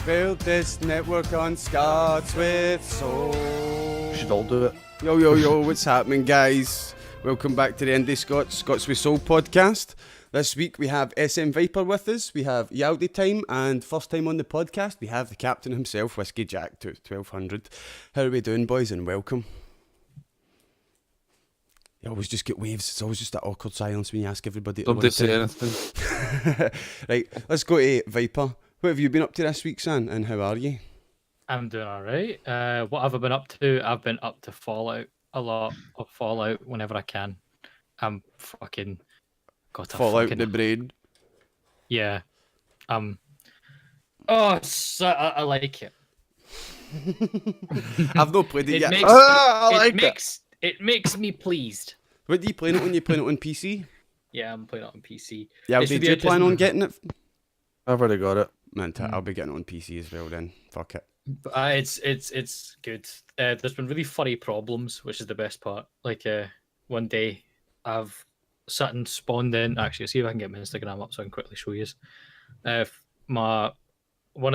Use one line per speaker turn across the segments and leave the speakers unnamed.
Build this network on Scots with soul.
We should all do it.
Yo, what's happening, guys? Welcome back to the IndiScots, Scots with Soul podcast. This week we have SMViper with us, we have YaldiTime, and first time on the podcast we have the captain himself, YaldiTime CptWhiskeyJack1200. How are we doing, boys, and welcome? You always just get waves, it's always just that awkward silence when you ask everybody
Don't say anything.
Right, let's go to Viper. What have you been up to this week, son, and how are you?
I'm doing alright. What have I been up to? I've been up to Fallout. A lot of Fallout whenever I can. I'm fucking... got a
Fallout
fucking...
the brain.
Yeah. I like it.
I've not played it yet.
It makes me pleased.
What do you play it on? You playing it on PC?
Yeah, I'm playing it on PC.
Yeah, did you plan on getting it?
I've already got it.
Man, I'll be getting it on PC as well then. Fuck it.
It's good. There's been really funny problems, which is the best part. Like one day, I've sat and spawned in. Actually, see if I can get my Instagram up so I can quickly show you. One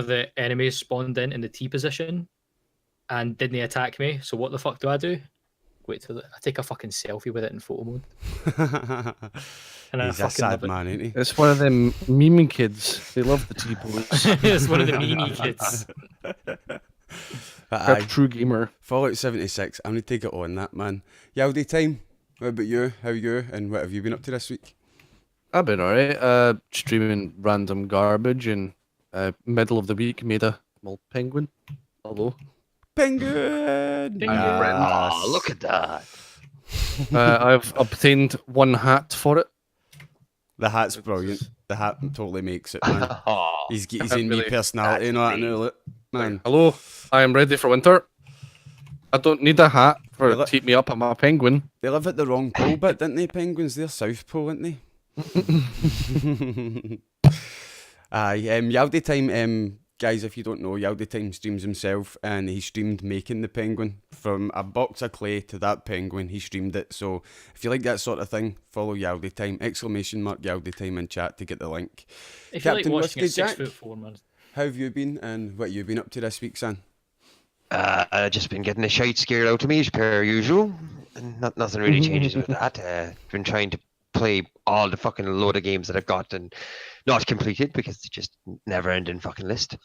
of the enemies spawned in the T position, and didn't attack me. So what the fuck do? Wait till I take a fucking selfie with it in photo mode. And
He's a sad man, ain't he?
It's one of them meme kids. They love the T-pose.
It's one of the meme kids.
A true gamer.
Fallout 76. I'm going to take it on that, man. YaldiTime, what about you? How are you? And what have you been up to this week?
I've been alright. Streaming random garbage and middle of the week made a small penguin. Hello.
Penguin!
Oh, look at that.
I've obtained one hat for it.
The hat's brilliant. The hat totally makes it, man.
Oh,
He's in me personality, you know that now, look. Man.
Hello, I am ready for winter. I don't need a hat to keep me up. I'm a penguin.
They live at the wrong pole bit, didn't they, penguins? They're South Pole, aren't they? YaldiTime, guys, if you don't know, YaldiTime streams himself, and he streamed making the penguin. From a box of clay to that penguin, he streamed it. So if you like that sort of thing, follow YaldiTime, ! YaldiTime in chat to get the link.
If you
Captain
like watching a
Whiskeyjack,
6'4" man.
how have you been, and what have you been up to this week, son?
I've just been getting the shite scared out of me as per usual. And nothing really changes with that. Been trying to play all the fucking load of games that I've got and not completed because it's just never ending fucking list.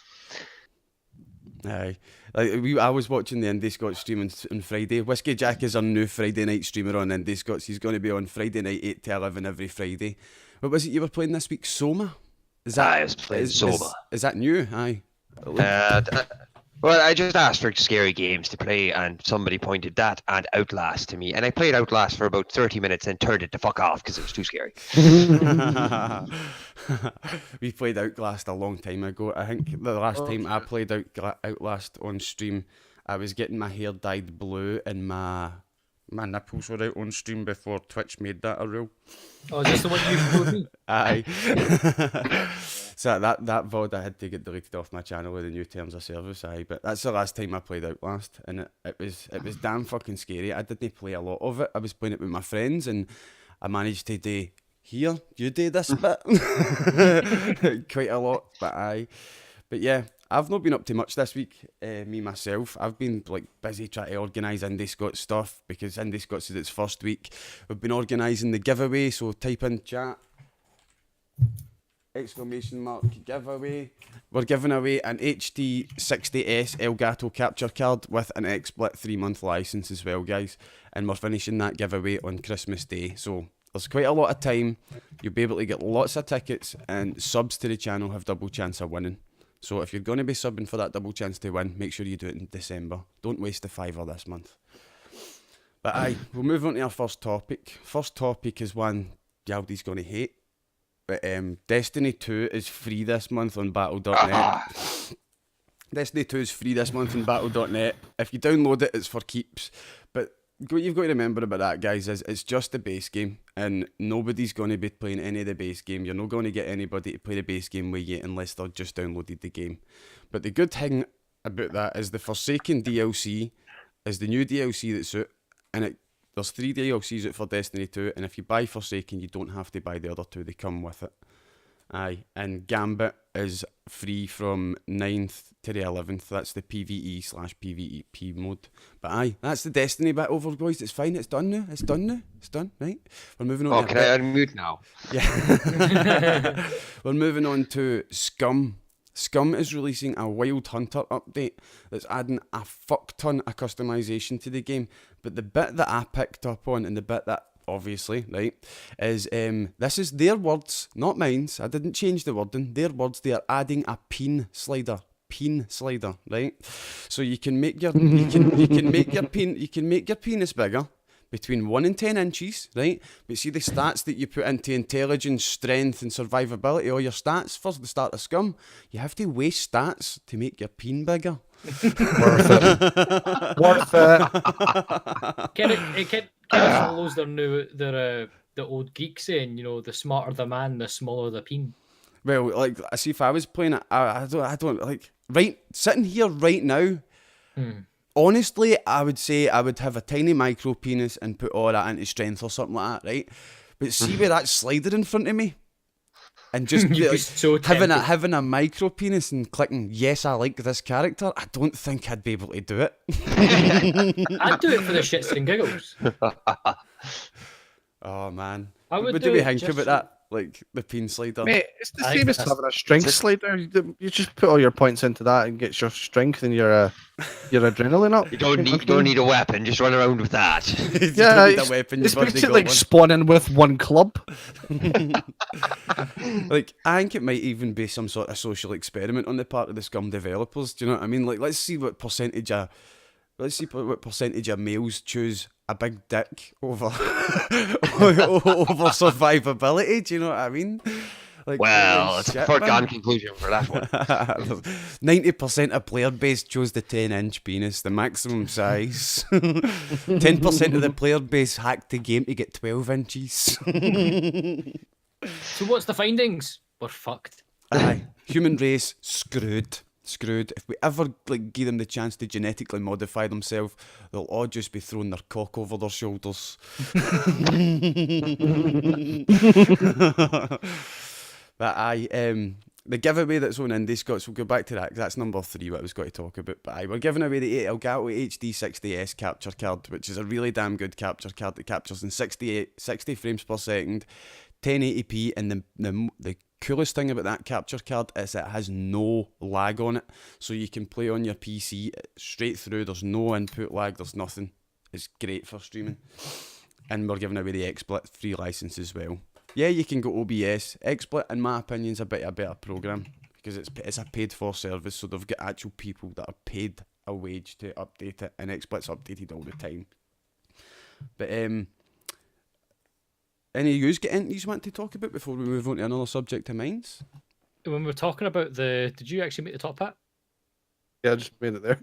Aye, I was watching the IndiScots stream on Friday. Whiskeyjack is our new Friday night streamer on IndiScots. He's going to be on Friday night 8 to 11 every Friday. What was it you were playing this week? Soma?
I was playing Soma.
Is that new? Aye.
Well, I just asked for scary games to play, and somebody pointed that and Outlast to me, and I played Outlast for about 30 minutes and turned it the fuck off because it was too scary.
We played Outlast a long time ago. I think the last time I played Outlast on stream, I was getting my hair dyed blue and my nipples were out on stream before Twitch made that a rule.
Oh, is this the one you told me?
Aye. So that VOD I had to get deleted off my channel with the new terms of service. Aye, but that's the last time I played Outlast, and it was damn fucking scary. I didn't play a lot of it. I was playing it with my friends, and I managed to do here. You do this bit quite a lot, but aye. But yeah, I've not been up to much this week. Me myself, I've been like busy trying to organise IndiScots stuff because IndiScots is its first week. We've been organising the giveaway, so type in chat. ! Giveaway. We're giving away an HD60S Elgato capture card with an XSplit 3-month license as well, guys. And we're finishing that giveaway on Christmas Day. So there's quite a lot of time. You'll be able to get lots of tickets, and subs to the channel have double chance of winning. So if you're going to be subbing for that double chance to win, make sure you do it in December. Don't waste the $5 this month. But aye, we'll move on to our first topic. First topic is one Yaldi's going to hate. But Destiny 2 is free this month on Battle.net. Destiny 2 is free this month on Battle.net. If you download it, it's for keeps. But what you've got to remember about that, guys, is it's just the base game. And nobody's going to be playing any of the base game. You're not going to get anybody to play the base game with you unless they've just downloaded the game. But the good thing about that is the Forsaken DLC is the new DLC that's out. And there's 3 DLCs out for Destiny 2, and if you buy Forsaken, you don't have to buy the other 2, they come with it. Aye, and Gambit is free from 9th to the 11th. That's the PvE/PvP mode. But aye, that's the Destiny bit over, boys. It's fine. It's done now. It's done, right? We're moving on
Oh,
to
can I unmute now?
Yeah. We're moving on to Scum. Scum is releasing a Wild Hunter update that's adding a fuck ton of customization to the game. But the bit that I picked up on, and the bit that obviously, right, is this is their words, not mine. I didn't change the wording. Their words. They are adding a peen slider, right? So you can make your you can make your penis bigger, between 1 and 10 inches, right? But see the stats that you put into intelligence, strength, and survivability, all your stats for the start of Scum, you have to waste stats to make your peen bigger.
Worth it. Worth it.
It kind of follows the old Greek saying, you know, the smarter the man, the smaller the peen.
Well, like, I see if I was playing it, I don't, like, right, sitting here right now, honestly, I would say I would have a tiny micro penis and put all that into strength or something like that, right? But see where that slider in front of me? And just
You'd be
like,
so
having a micro penis and clicking, yes, I like this character, I don't think I'd be able to do it.
I'd do it for the shits and giggles.
Oh, man.
I would
What
do
do we
it
think
just
about that? Like, the peen slider?
Mate, it's the
I
same
think
as
that's-
having a strength slider. You just put all your points into that and get your strength and your adrenaline up.
You don't need a weapon. Just run around with that.
You
Yeah,
don't need a
it's,
weapon,
it's
you've already
basically
got
like
one.
spawning with one club.
Like, I think it might even be some sort of social experiment on the part of the Scum developers. Do you know what I mean? Like, let's see what percentage of males choose a big dick over over survivability. Do you know what I mean? Like,
Well,
holy
it's a
shit,
foregone
man.
conclusion for that one.
90% of player base chose the 10-inch penis, the maximum size. 10% of the player base hacked the game to get 12 inches.
So what's the findings? We're fucked.
Aye, human race screwed. If we ever give them the chance to genetically modify themselves, they'll all just be throwing their cock over their shoulders. But aye, the giveaway that's on IndiScots, we'll go back to that because that's number 3 what I was going to talk about. But aye, we're giving away the Elgato HD60S capture card, which is a really damn good capture card that captures in 60 frames per second, 1080p, and the coolest thing about that capture card is it has no lag on it, so you can play on your PC straight through. There's no input lag, there's nothing. It's great for streaming. And we're giving away the XSplit free license as well. Yeah, you can go OBS. XSplit, in my opinion, is a better program because it's a paid for service, so they've got actual people that are paid a wage to update it, and XSplit's updated all the time. But any of you got anything you want to talk about before we move on to another subject of mines?
When we're talking about did you actually make the top hat?
Yeah, I just made it there.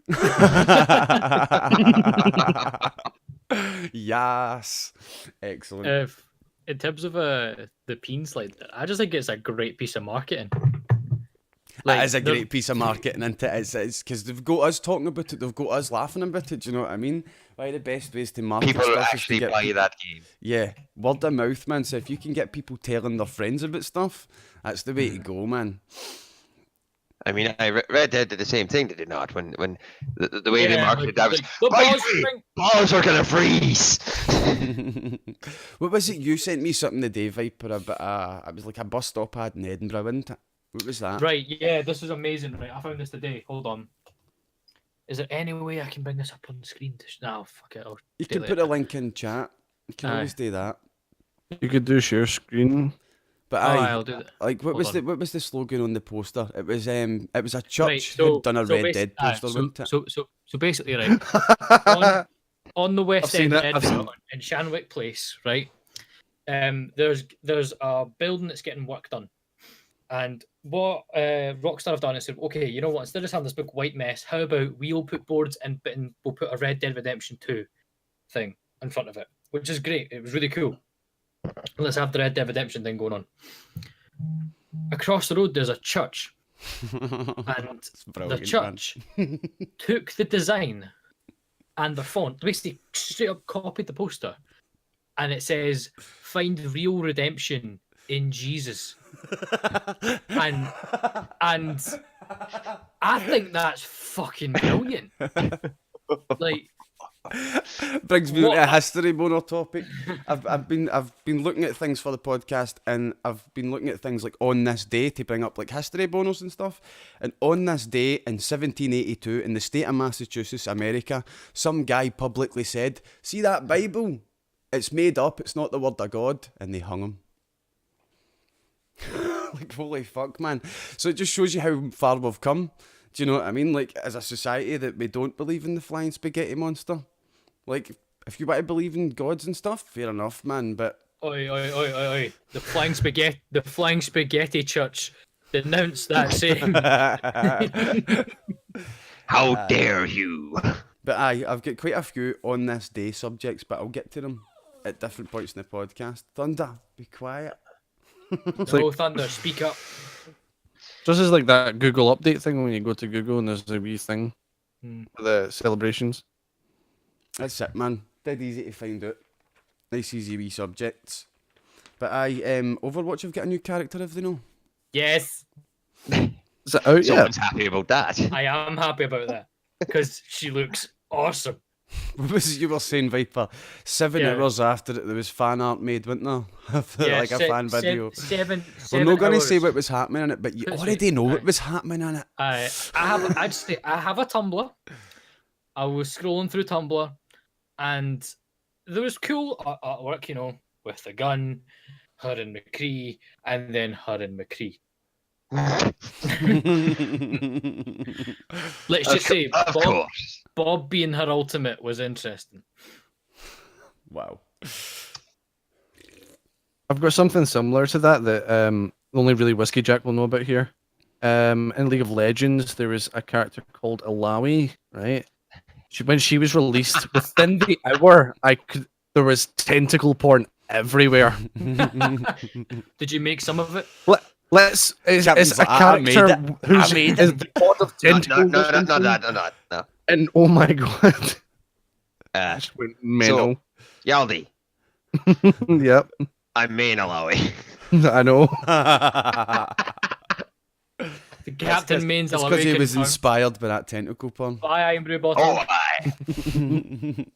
Yes, excellent.
In terms of the peen slide, I just think it's a great piece of marketing.
It is a great piece of marketing, isn't it? It's because they've got us talking about it, they've got us laughing about it. Do you know what I mean? One of the best ways to market
People
stuff
actually
is to get
buy that game.
Yeah, word of mouth, man. So if you can get people telling their friends about stuff, that's the way to go, man.
I mean, Red Dead did the same thing, did it not? When the way they
Yeah,
marketed that was,
the
"Buy
balls
me!
thing."
Balls are gonna freeze.
What was it? You sent me something today, Viper, about it was like a bus stop ad in Edinburgh, wasn't it? What was that?
Right, yeah, this is amazing. Right, I found this today. Hold on. Is there any way I can bring this up on the screen? No, fuck it.
You can put a link in chat. You can always do that.
You could do share screen.
But
I'll do that.
like, what
Hold
was the slogan on the poster? It was a church
Right, so-
who'd done a
so
Red
basi-
Dead poster, wasn't it?
So basically, right, on the west
I've
end
seen
of
it, I've seen
Edinburgh, in Shanwick Place, right, there's a building that's getting work done. And what Rockstar have done is said, okay, you know what, instead of having this big white mess, how about we'll put boards and we'll put a Red Dead Redemption 2 thing in front of it, which is great. It was really cool. Let's have the Red Dead Redemption thing going on. Across the road, there's a church. And the church took the design and the font, basically straight up copied the poster. And it says, find real redemption in Jesus. and I think that's fucking brilliant. Like,
Brings me on
What-
to a history boner topic. I've been looking at things for the podcast, and I've been looking at things like on this day to bring up like history boners and stuff. And on this day in 1782 in the state of Massachusetts, America, some guy publicly said, "See that Bible? It's made up. It's not the word of God," and they hung him. Like, holy fuck, man. So it just shows you how far we've come. Do you know what I mean? Like, as a society, that we don't believe in the flying spaghetti monster. Like, if you want to believe in gods and stuff, fair enough, man. But
oi. The flying spaghetti church denounced that saying.
How dare you?
But I've got quite a few on this day subjects, but I'll get to them at different points in the podcast. Thunder, be quiet.
No, Thunder, speak up.
Just as like that Google update thing when you go to Google and there's a wee thing
Hmm.
for the celebrations.
That's it, man. Dead easy to find out. Nice, easy wee subjects. But Overwatch have got a new character, if they know.
Yes,
Is it out yet?
Someone's happy about that.
I am happy about that because she looks awesome.
What was it you were saying, Viper? 7
Yeah.
hours after it, there was fan art made, wasn't there? Of like a fan video.
Seven
We're not going to say
hours.
what was happening in it, but you
That's
already
right.
know what
Aye.
was happening in it.
I have a Tumblr. I was scrolling through Tumblr, and there was cool artwork, you know, with the gun, her and McCree, and then her and McCree. Let's just say
Of course.
Bob being her ultimate was interesting.
Wow.
I've got something similar to that only really Whiskey Jack will know about here. In League of Legends, there was a character called Alawi, right? When she was released, within the hour, there was tentacle porn everywhere.
Did you make some of it?
It's
Captain's
a
like, "I made
character
it.
who's
I made
is the god of
No,
tentacles.
no,
or
no,
something.
no.
And oh my god,
Uh,
just went mental.
Yaldi,
Yep,
I'm main Alawi.
I know.
The captain means
It's because he was inspired by that tentacle porn.
Bye, I'm Brew Bottom.
Oh, aye.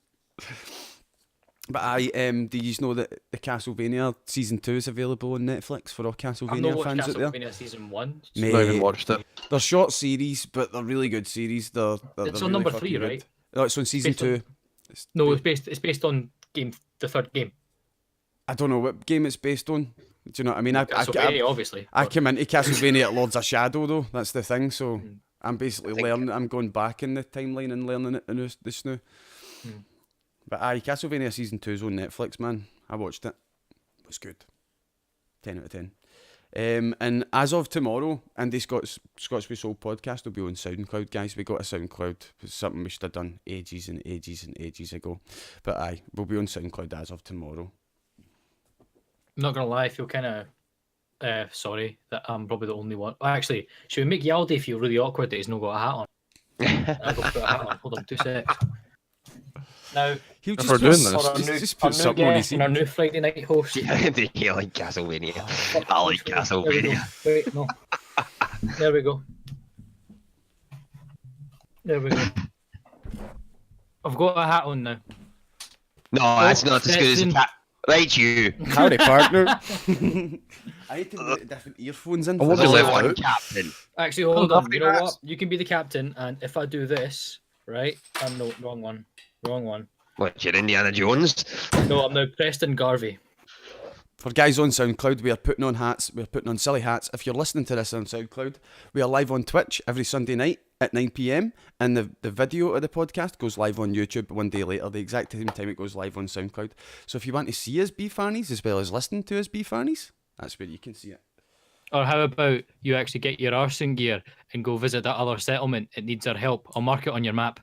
But do you know that the Castlevania season 2 is available on Netflix for all
I've not
Castlevania
watched
fans out there?
Castlevania season 1.
Mate,
Not even watched it.
they're short series, but they're really good series. They're
It's
they're
on
really
number
fucking
3,
good.
right?
No, it's on season
Based on-
2.
No, it's based on the third game.
I don't know what game it's based on. Do you know what I mean? I
Castlevania, obviously.
I
but-
came into Castlevania at Lords of Shadow though. That's the thing. So
Mm.
I'm basically
I think-
learning. I'm going back in the timeline and learning it in this now.
Mm.
But Castlevania season 2 is on Netflix, man. I watched it. It was good. 10 out of 10. And as of tomorrow, Scots We Sold podcast will be on SoundCloud, guys. We got a SoundCloud. It's something we should have done ages and ages and ages ago. But we'll be on SoundCloud as of tomorrow.
I'm not gonna lie, I feel kind of sorry that I'm probably the only one. Actually, should we make Yaldi feel really awkward that he's not got a hat on? I'll go put a hat on. Hold on, 2 seconds. Now,
He'll
If
just
we're
put,
doing
s-
this.
our
just,
new,
just
our
put
new
something on his
guest and our new Friday night host.
Yeah, you like Castlevania. I like
There we
Castlevania.
go. Wait, no. There we go. There we go. I've got a hat on now.
No, that's not as good as a
Stetson.
cat. Right, you.
howdy, partner. I need to put different earphones in.
I
for
won't
this.
be
Only
left
one
out.
captain.
Actually, hold
Oh,
on. You know
lovely
what? You can be the captain, and if I do this, right? No, wrong one. Wrong one.
What, you're Indiana Jones?
No, I'm now Preston Garvey.
For guys on SoundCloud, we are putting on hats. We're putting on silly hats. If you're listening to this on SoundCloud, we are live on Twitch every Sunday night at 9 p.m. And the video of the podcast goes live on YouTube one day later, the exact same time it goes live on SoundCloud. So if you want to see us be fannies as well as listening to us be fannies, that's where you can see it.
Or how about you actually get your arse in gear and go visit that other settlement? It needs our help. I'll mark it on your map.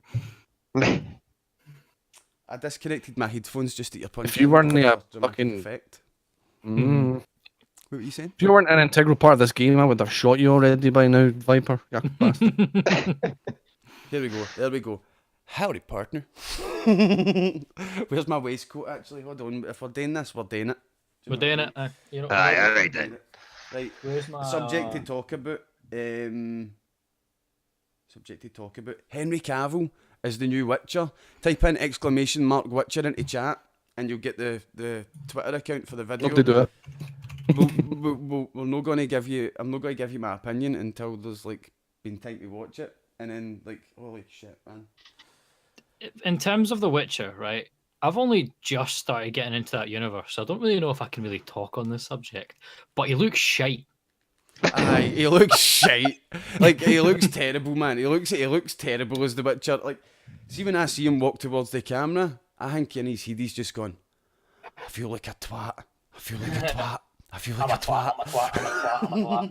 I disconnected my headphones just at your punch.
If you weren't
for
a
dramatic
fucking-
effect.
Mm.
What were you saying?
If you weren't an integral part of this game, I would have shot you already by now, Viper. You bastard.
Here we go. There we go. Howdy, partner. Where's my waistcoat, actually? Hold on. If we're doing this, we're doing it.
We're doing it. You know,
Aye, alright then.
Right.
where's my
Subject to talk about. Subject to talk about. Henry Cavill is the new Witcher. Type in !Witcher into chat, and you'll get the Twitter account for the video.
Love to do it.
We're not going to give you. I'm not going to give you my opinion until there's like been time to watch it, and then like, holy shit, man.
In terms of The Witcher, right? I've only just started getting into that universe, so I don't really know if I can really talk on this subject. But he looks shite.
Aye, he looks shite. Like, he looks terrible, man. He looks terrible as the Witcher. Like, see when I see him walk towards the camera, I think in his head he's just gone, I feel like a twat. I feel like a twat. I feel like a twat.
I'm a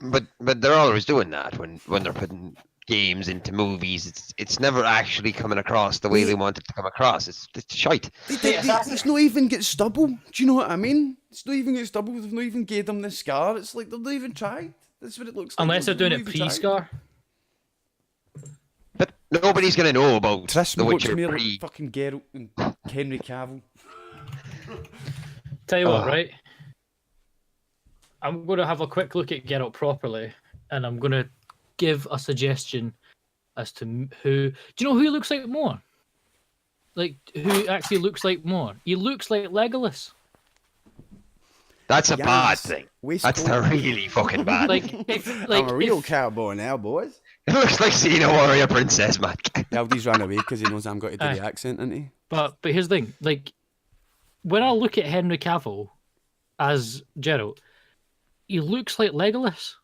twat.
But they're always doing that when they're putting games into movies. It's never actually coming across the way they want it to come across. It's shite.
It's not even get stubble. Do you know what I mean? It's not even get stubble. They've not even gave them the scar. It's like they've not even tried. That's what it looks like.
Unless they're doing
They've
it
not even tried.
pre-scar.
But nobody's gonna know about
Tristan
The
looks
Witcher
more
pre.
like fucking Geralt and Henry Cavill.
Tell you what, right? I'm going to have a quick look at Geralt properly, and I'm going to give a suggestion as to who. Do you know who he looks like more? Like, who actually looks like more? He looks like Legolas.
That's a bad
Yes.
thing.
Waistcoat.
That's a really fucking bad.
Like,
I'm a real cowboy now, boys.
It looks like seeing a warrior princess, man.
Yaldi's ran away because he knows I'm going to do the accent, isn't he?
But here's the thing, like, when I look at Henry Cavill as Geralt, he looks like Legolas.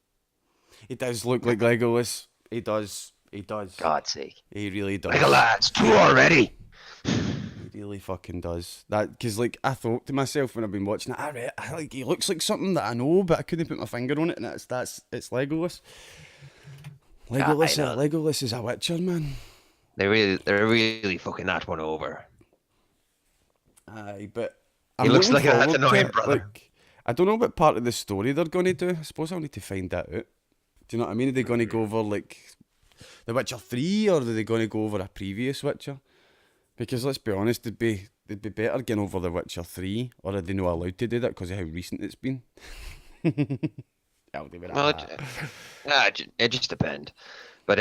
He does look like Legolas. He does.
God's sake.
He really does.
Legolas, two already.
He really fucking does. That because like I thought to myself when I've been watching it, I like he looks like something that I know, but I couldn't put my finger on it, and it's Legolas. Legolas is a Witcher, man.
They're really fucking that one over.
Aye, but
He looks
looking
like an
forward to
annoying
it.
brother.
Like, I don't know what part of the story they're going to do. I suppose I'll need to find that out. Do you know what I mean? Are they going to go over like The Witcher 3, or are they going to go over a previous Witcher? Because let's be honest, they'd be better getting over The Witcher 3, or are they not allowed to do that because of how recent it's been? I'll do it.
Well, it just depends. But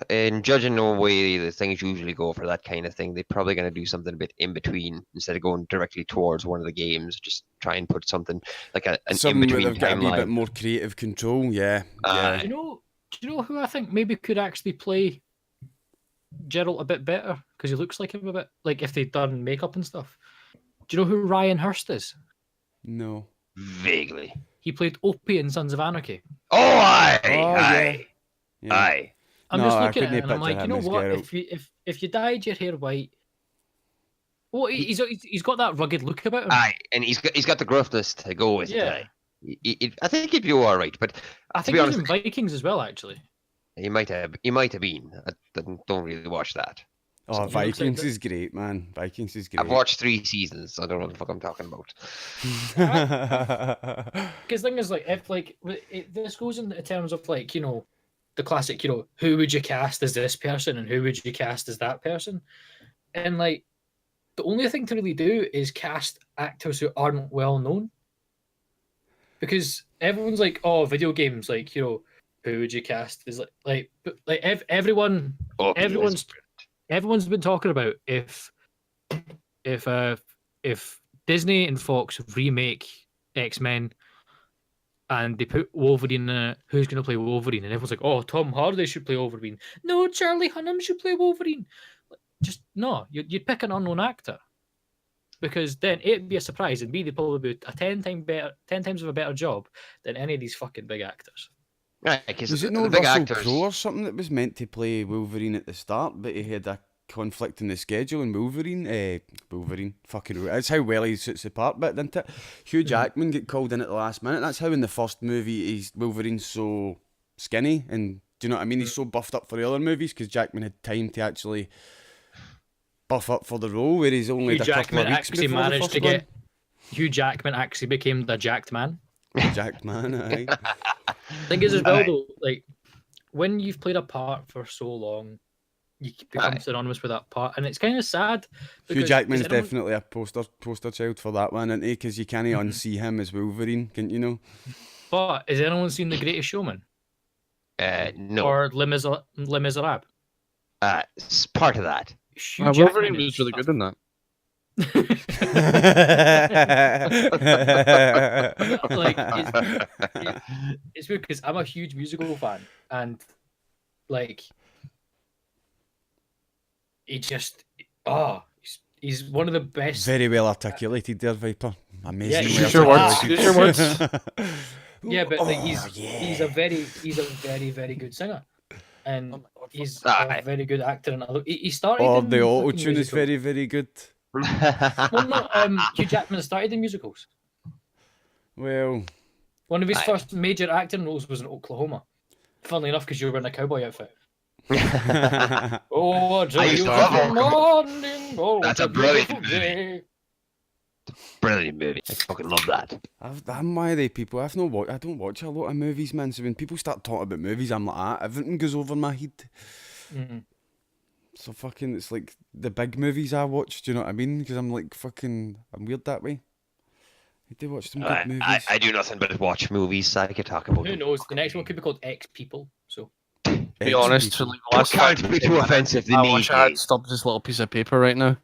in judging the way the things usually go for that kind of thing, they're probably going to do something a bit in between instead of going directly towards one of the games. Just try and put something like an in between
they've got to be a bit
timeline.
more creative control. Yeah.
Do you know who I think maybe could actually play Geralt a bit better? Because he looks like him a bit. Like if they'd done makeup and stuff. Do you know who Ryan Hurst is?
No.
Vaguely.
He played Opie in Sons of Anarchy.
Oh, aye,
yeah.
aye.
I'm
No,
just
I
looking at
couldn't
it and I'm like,
picture
you know
him as
what?
Geralt.
If you dyed your hair white, well, he's got that rugged look about him.
Aye, and he's got the gruffness to go with
Yeah.
it. I think he'd be all right, but
I
to
think
be
he was
honest,
in Vikings as well, actually.
he might have been. I don't really watch that.
Oh,
So he looks like
Vikings
that.
is great, man. Vikings is great.
I've watched 3 seasons. So I don't know what the fuck I'm talking about.
Because the thing is, like, if like this goes into terms of like, you know, the classic, you know, who would you cast as this person and who would you cast as that person, and like the only thing to really do is cast actors who aren't well known, because everyone's like, oh, video games, like, you know, who would you cast is everyone.
Oh,
Everyone's been talking about if Disney and Fox remake X-Men and they put Wolverine in it, who's going to play Wolverine? And everyone's like, oh, Tom Hardy should play Wolverine. No, Charlie Hunnam should play Wolverine. Just no, you'd pick an unknown actor, because then it'd be a surprise, and B, they'd probably do a 10 times of a better job than any of these fucking big actors.
Right, because
Was it
the
no
big
Russell
actors.
Crowe or something that was meant to play Wolverine at the start, but he had a conflict in the schedule, and Wolverine, fucking, that's how well he suits the part bit, didn't it? Hugh Jackman get called in at the last minute. That's how in the first movie Wolverine's so skinny, and do you know what I mean? He's so buffed up for the other movies because Jackman had time to actually buff up for the role, where he's only
Hugh
had a couple of
Jackman
weeks
actually
before the
managed
first
to
one.
get. Hugh Jackman actually became the jacked man.
Jacked man, aye.
Thing is, as well, though, like when you've played a part for so long, you become synonymous with that part, and it's kind of sad.
Hugh
because
Jackman's
is anyone-
definitely a poster child for that one, isn't he? Because you can't unsee him as Wolverine, can't you know?
But has anyone seen The Greatest Showman
No.
or Les Miserables?
It's part of that.
Hugh
Wolverine
Jackman
was really good in that.
Like it's weird because I'm a huge musical fan, and like he just he's one of the best.
Very well articulated there, Viper. Amazing.
Yeah,
Use your words. Use your words.
Yeah, but like, he's
yeah.
a very very good singer, and he's
Aye.
a very good actor. And he started.
Oh,
in
the
fucking
auto tune is
musicals.
very, very good.
Well, no, Hugh Jackman started in musicals.
Well,
One of his
Aye.
first major acting roles was in Oklahoma. Funnily enough, because you were in a cowboy outfit. Oh, a
I used to love
beautiful
Oklahoma.
morning. Oh,
That's
what
a brilliant
beautiful
movie.
day.
Brilliant movie. I fucking love that.
I'm one of the people. I don't watch a lot of movies, man. So when people start talking about movies, I'm like, everything goes over my head.
Mhm.
So fucking, it's like the big movies I watch. Do you know what I mean? Because I'm like fucking, I'm weird that way. I do watch some good movies.
I do nothing but watch movies, so I could talk about
Who
them.
knows? The next one could be called X People. So
To be honest, for like the last
Can't
5
be too offensive. They
I
need
wish I had
me.
stopped this little piece of paper right now.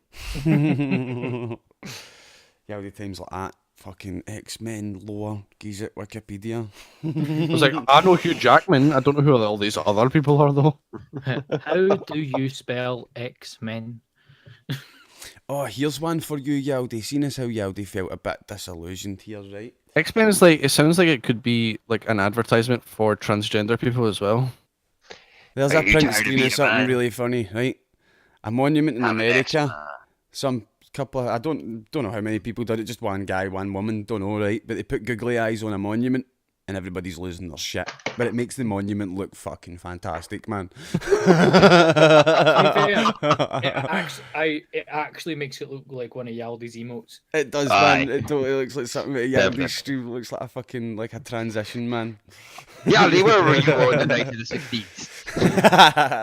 Yeah, all the times like that. Fucking X-Men lore, geez it, Wikipedia.
I was like, I know Hugh Jackman. I don't know who all these other people are, though.
how do you spell X-Men?
Oh, here's one for you, Yaldi. Seen as how Yaldi felt a bit disillusioned here, right?
X-Men is like, it sounds like it could be like an advertisement for transgender people as well.
There's
Are
a
you
print
tired of
screen
being
of
a
something
man?
really funny, right? A monument in
I'm an
America.
X-Man.
Some couple of, I don't know how many people did it, just one guy, one woman, don't know, right? But they put googly eyes on a monument and everybody's losing their shit. But it makes the monument look fucking fantastic, man.
To be fair, it actually makes it look like one of Yaldi's emotes.
It does,
Aye.
man. It totally looks like something that
Definitely.
Yaldi's stream looks like a fucking, like a transition, man.
Yeah, they were you in the night of the 60s.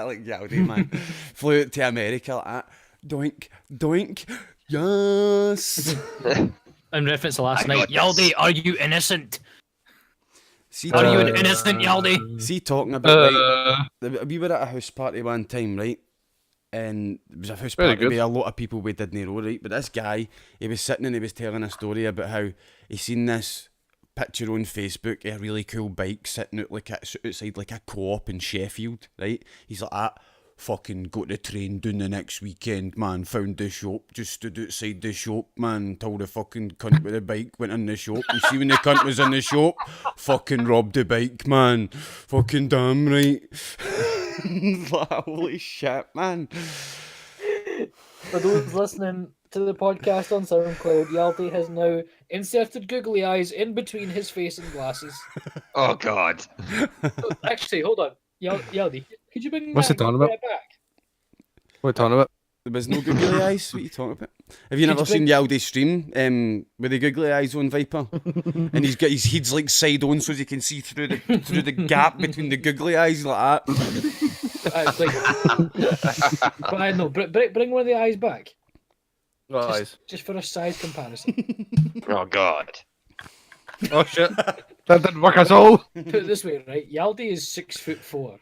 Like Yaldi, man. Flew out to America like that. Doink, doink, yes.
In reference to last
I
night,
got this.
Yaldi, are you innocent?
See,
Are you
talking-
an innocent Yaldi?
see, talking about, right, we were at a house party one time, right? And it was a house
Very
party
good.
with a lot of people we didn't know, right? But this guy, he was sitting and he was telling a story about how he seen this picture on Facebook of a really cool bike sitting out like outside like a co-op in Sheffield, right? He's like, fucking got the train down the next weekend, man. Found the shop, just stood outside the shop, man. Told the fucking cunt with the bike, went in the shop. You see when the cunt was in the shop, fucking robbed the bike, man. Fucking damn right. Like, holy shit, man.
For those listening to the podcast on SoundCloud, Yaldi has now inserted googly eyes in between his face and glasses.
Oh God.
Actually, hold on. Yaldi, could you bring
What's
that
it talking
googly
about?
eye back?
What are you talking about?
There was no googly eyes. What are you talking about? Have you
Could
never
you
seen Yaldi's stream with the googly eyes on Viper? And he's got his head's like side on so as you can see through the gap between the googly eyes like that.
But I know, bring one of the eyes back.
What eyes?
Just for a size comparison.
Oh God.
Oh shit. That didn't work at all.
Put it this way, right? Yaldi is 6'4",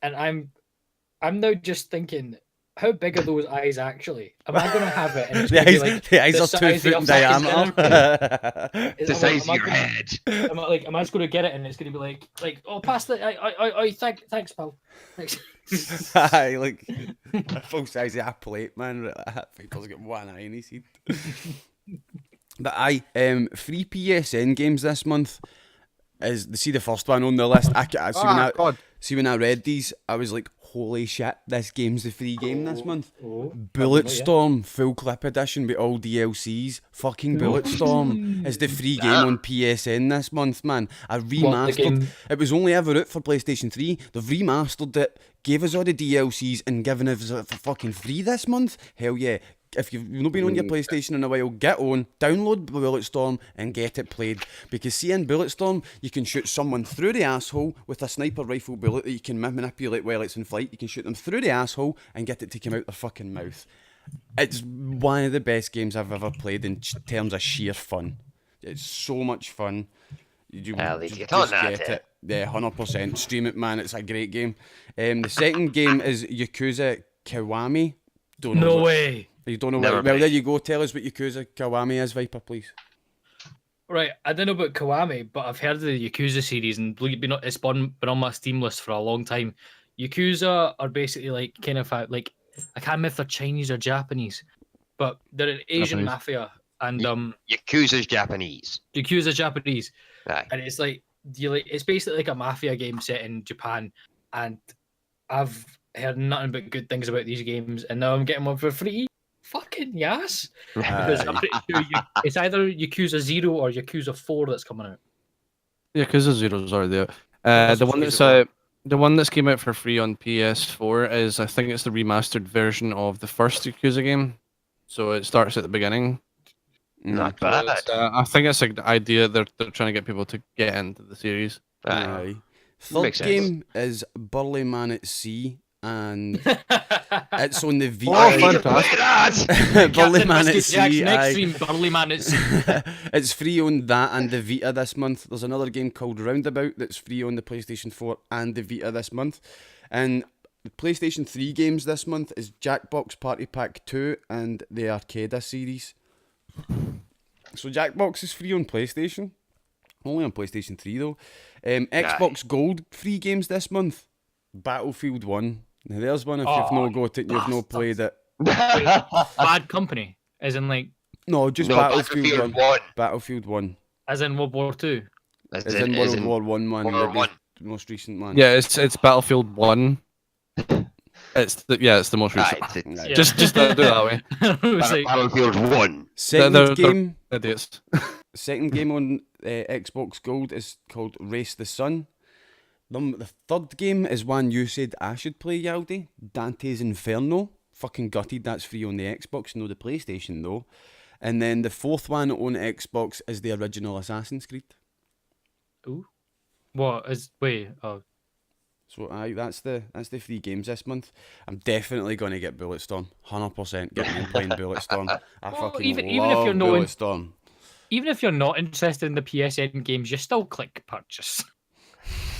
and I'm now just thinking, how big are those eyes actually? Am I going to have it? And it's
The
gonna be
eyes,
like
the eyes
the
are 2
size
foot
of
in
your fucking
diameter.
The size of your head.
Am I just going to get it and it's going to be like, oh, pass the, thanks, pal. Thanks.
Aye, like a full size of a plate, man. That Viper's got one eye in his head. But aye, free PSN games this month is see the first one on the list.
God.
See when I read these, I was like, holy shit, this game's the free game this month.
Oh,
Bulletstorm full clip edition with all DLCs. Fucking Bulletstorm is the free game on PSN this month, man. I remastered.
game?
It was only ever out for PlayStation 3. They've remastered it, gave us all the DLCs and given us it for fucking free this month. Hell yeah. if you've not been on your PlayStation in a while, get on, download Bulletstorm and get it played. Because see, in Bulletstorm, you can shoot someone through the asshole with a sniper rifle bullet that you can manipulate while it's in flight. You can shoot them through the asshole and get it to come out their fucking mouth. It's one of the best games I've ever played in terms of sheer fun. It's so much fun. You
leave
just
it on
get
that,
it. Yeah, 100%. Stream it, man. It's a great game. The second game is Yakuza Kiwami. Don't know
No
what-
way.
You don't know
Never
what... Well,
played.
there you go. Tell us what Yakuza Kiwami is, Viper, please.
Right, I don't know about Kiwami, but I've heard of the Yakuza series, and believe it or not, it's been on my Steam list for a long time. Yakuza are basically like kind of like, I can't remember if they're Chinese or Japanese, but they're an Asian
Japanese.
mafia, and
Yakuza's Japanese.
Yakuza Japanese,
Aye.
and it's like it's basically like a mafia game set in Japan, and I've heard nothing but good things about these games, and now I'm getting one for free. Fucking yes, because I'm pretty sure it's either Yakuza 0 or Yakuza 4 that's coming out.
Yeah, Yakuza Zero's already out.
That's
The
what's
one that's
crazy
the one that's came out for free on PS4 is, I think it's the remastered version of the first Yakuza game. So it starts at the beginning.
Not
So
bad.
it's, I think it's an idea they're trying to get people to get into the series.
Aye.
Aye. Third
Makes sense.
game is Burly Man at Sea, and it's on the Vita.
Oh,
Need to
fantastic.
play that!
Burly Man at
Whiskey Jack's
Sea.
next
aye.
stream, Burly Man at Sea.
It's free on that and the Vita this month. There's another game called Roundabout that's free on the PlayStation 4 and the Vita this month. And the PlayStation 3 games this month is Jackbox Party Pack 2 and the Arcada series. So Jackbox is free on PlayStation. Only on PlayStation 3 though. Xbox Gold free games this month. Battlefield 1. Now there's one if you've no got it and you've no played it.
Bad Company, as in like,
No, just
No,
Battlefield 1.
1.
Battlefield 1.
as in World War Two.
As
It's in World War 1, man.
World War
the
One.
most recent one.
Yeah, it's Battlefield 1. It's the most recent.
Right, it's
Yeah.
Just do it that way.
It was like,
Battlefield 1.
Second
They're-
game.
Idiots.
Second game on Xbox Gold is called Race the Sun. The third game is one you said I should play, Yaldi. Dante's Inferno. Fucking gutted that's free on the Xbox, no the PlayStation though. And then the fourth one on Xbox is the original Assassin's Creed.
ooh, what is? Wait, oh,
So that's the free games this month. I'm definitely gonna get Bulletstorm. 100% getting and playing Bulletstorm. I
Well,
fucking
even if
love
you're no in-
Bulletstorm.
even if you're not interested in the PSN games, you still click purchase.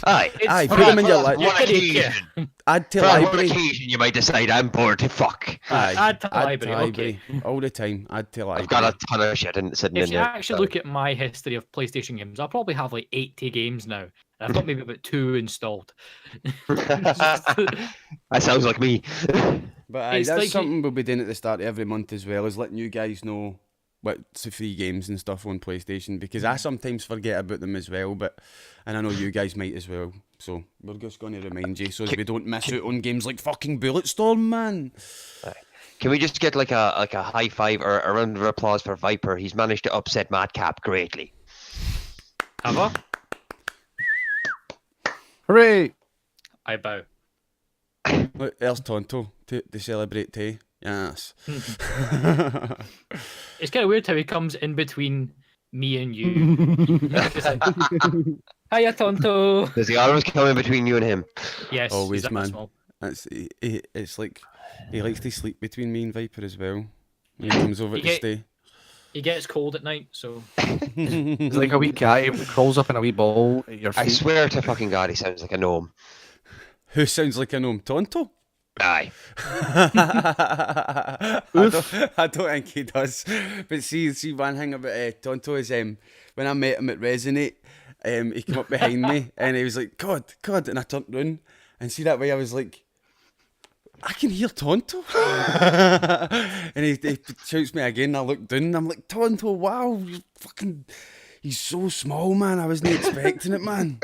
Aye.
It's
Aye,
for
put them in
that-
your
For
li-
you
one
can eat
occasion,
Add to
for one
library.
occasion, you might decide I'm bored to fuck.
Aye,
Add to library, okay.
all the time. Add to library.
I've got a ton of shit sitting
If
in
you
there.
actually look at my history of PlayStation games, I probably have like 80 games now. And I've got maybe about 2 installed.
That sounds like me.
But aye,
It's
that's
like
something we'll be doing at the start of every month as well, is letting you guys know what's the free games and stuff on PlayStation, because I sometimes forget about them as well, and I know you guys might as well. So we're just going to remind you so as we don't miss out on games like fucking Bulletstorm, man.
Can we just get like a high five or a round of applause for Viper? He's managed to upset Madcap greatly.
Have I?
Hooray!
I bow.
Look, there's Tonto to celebrate too. Yes.
It's kind of weird how he comes in between me and you. It's like, hiya, Tonto.
Does he always come in between you and him?
Yes,
Always,
he's that
man.
small.
It's like he likes to sleep between me and Viper as well when he comes over
You
to
get-
stay.
He gets cold at night, so
It's like a wee cat. He crawls up in a wee ball at your
I
feet.
swear to fucking God, he sounds like a gnome.
Who sounds like a gnome? Tonto?
Aye.
I don't think he does. But see one thing about Tonto is when I met him at Resonate, he came up behind me and he was like, God, and I turned round and see that way I was like, I can hear Tonto. And he shouts me again and I look down and I'm like, Tonto, wow, he's so small, man. I wasn't expecting it, man.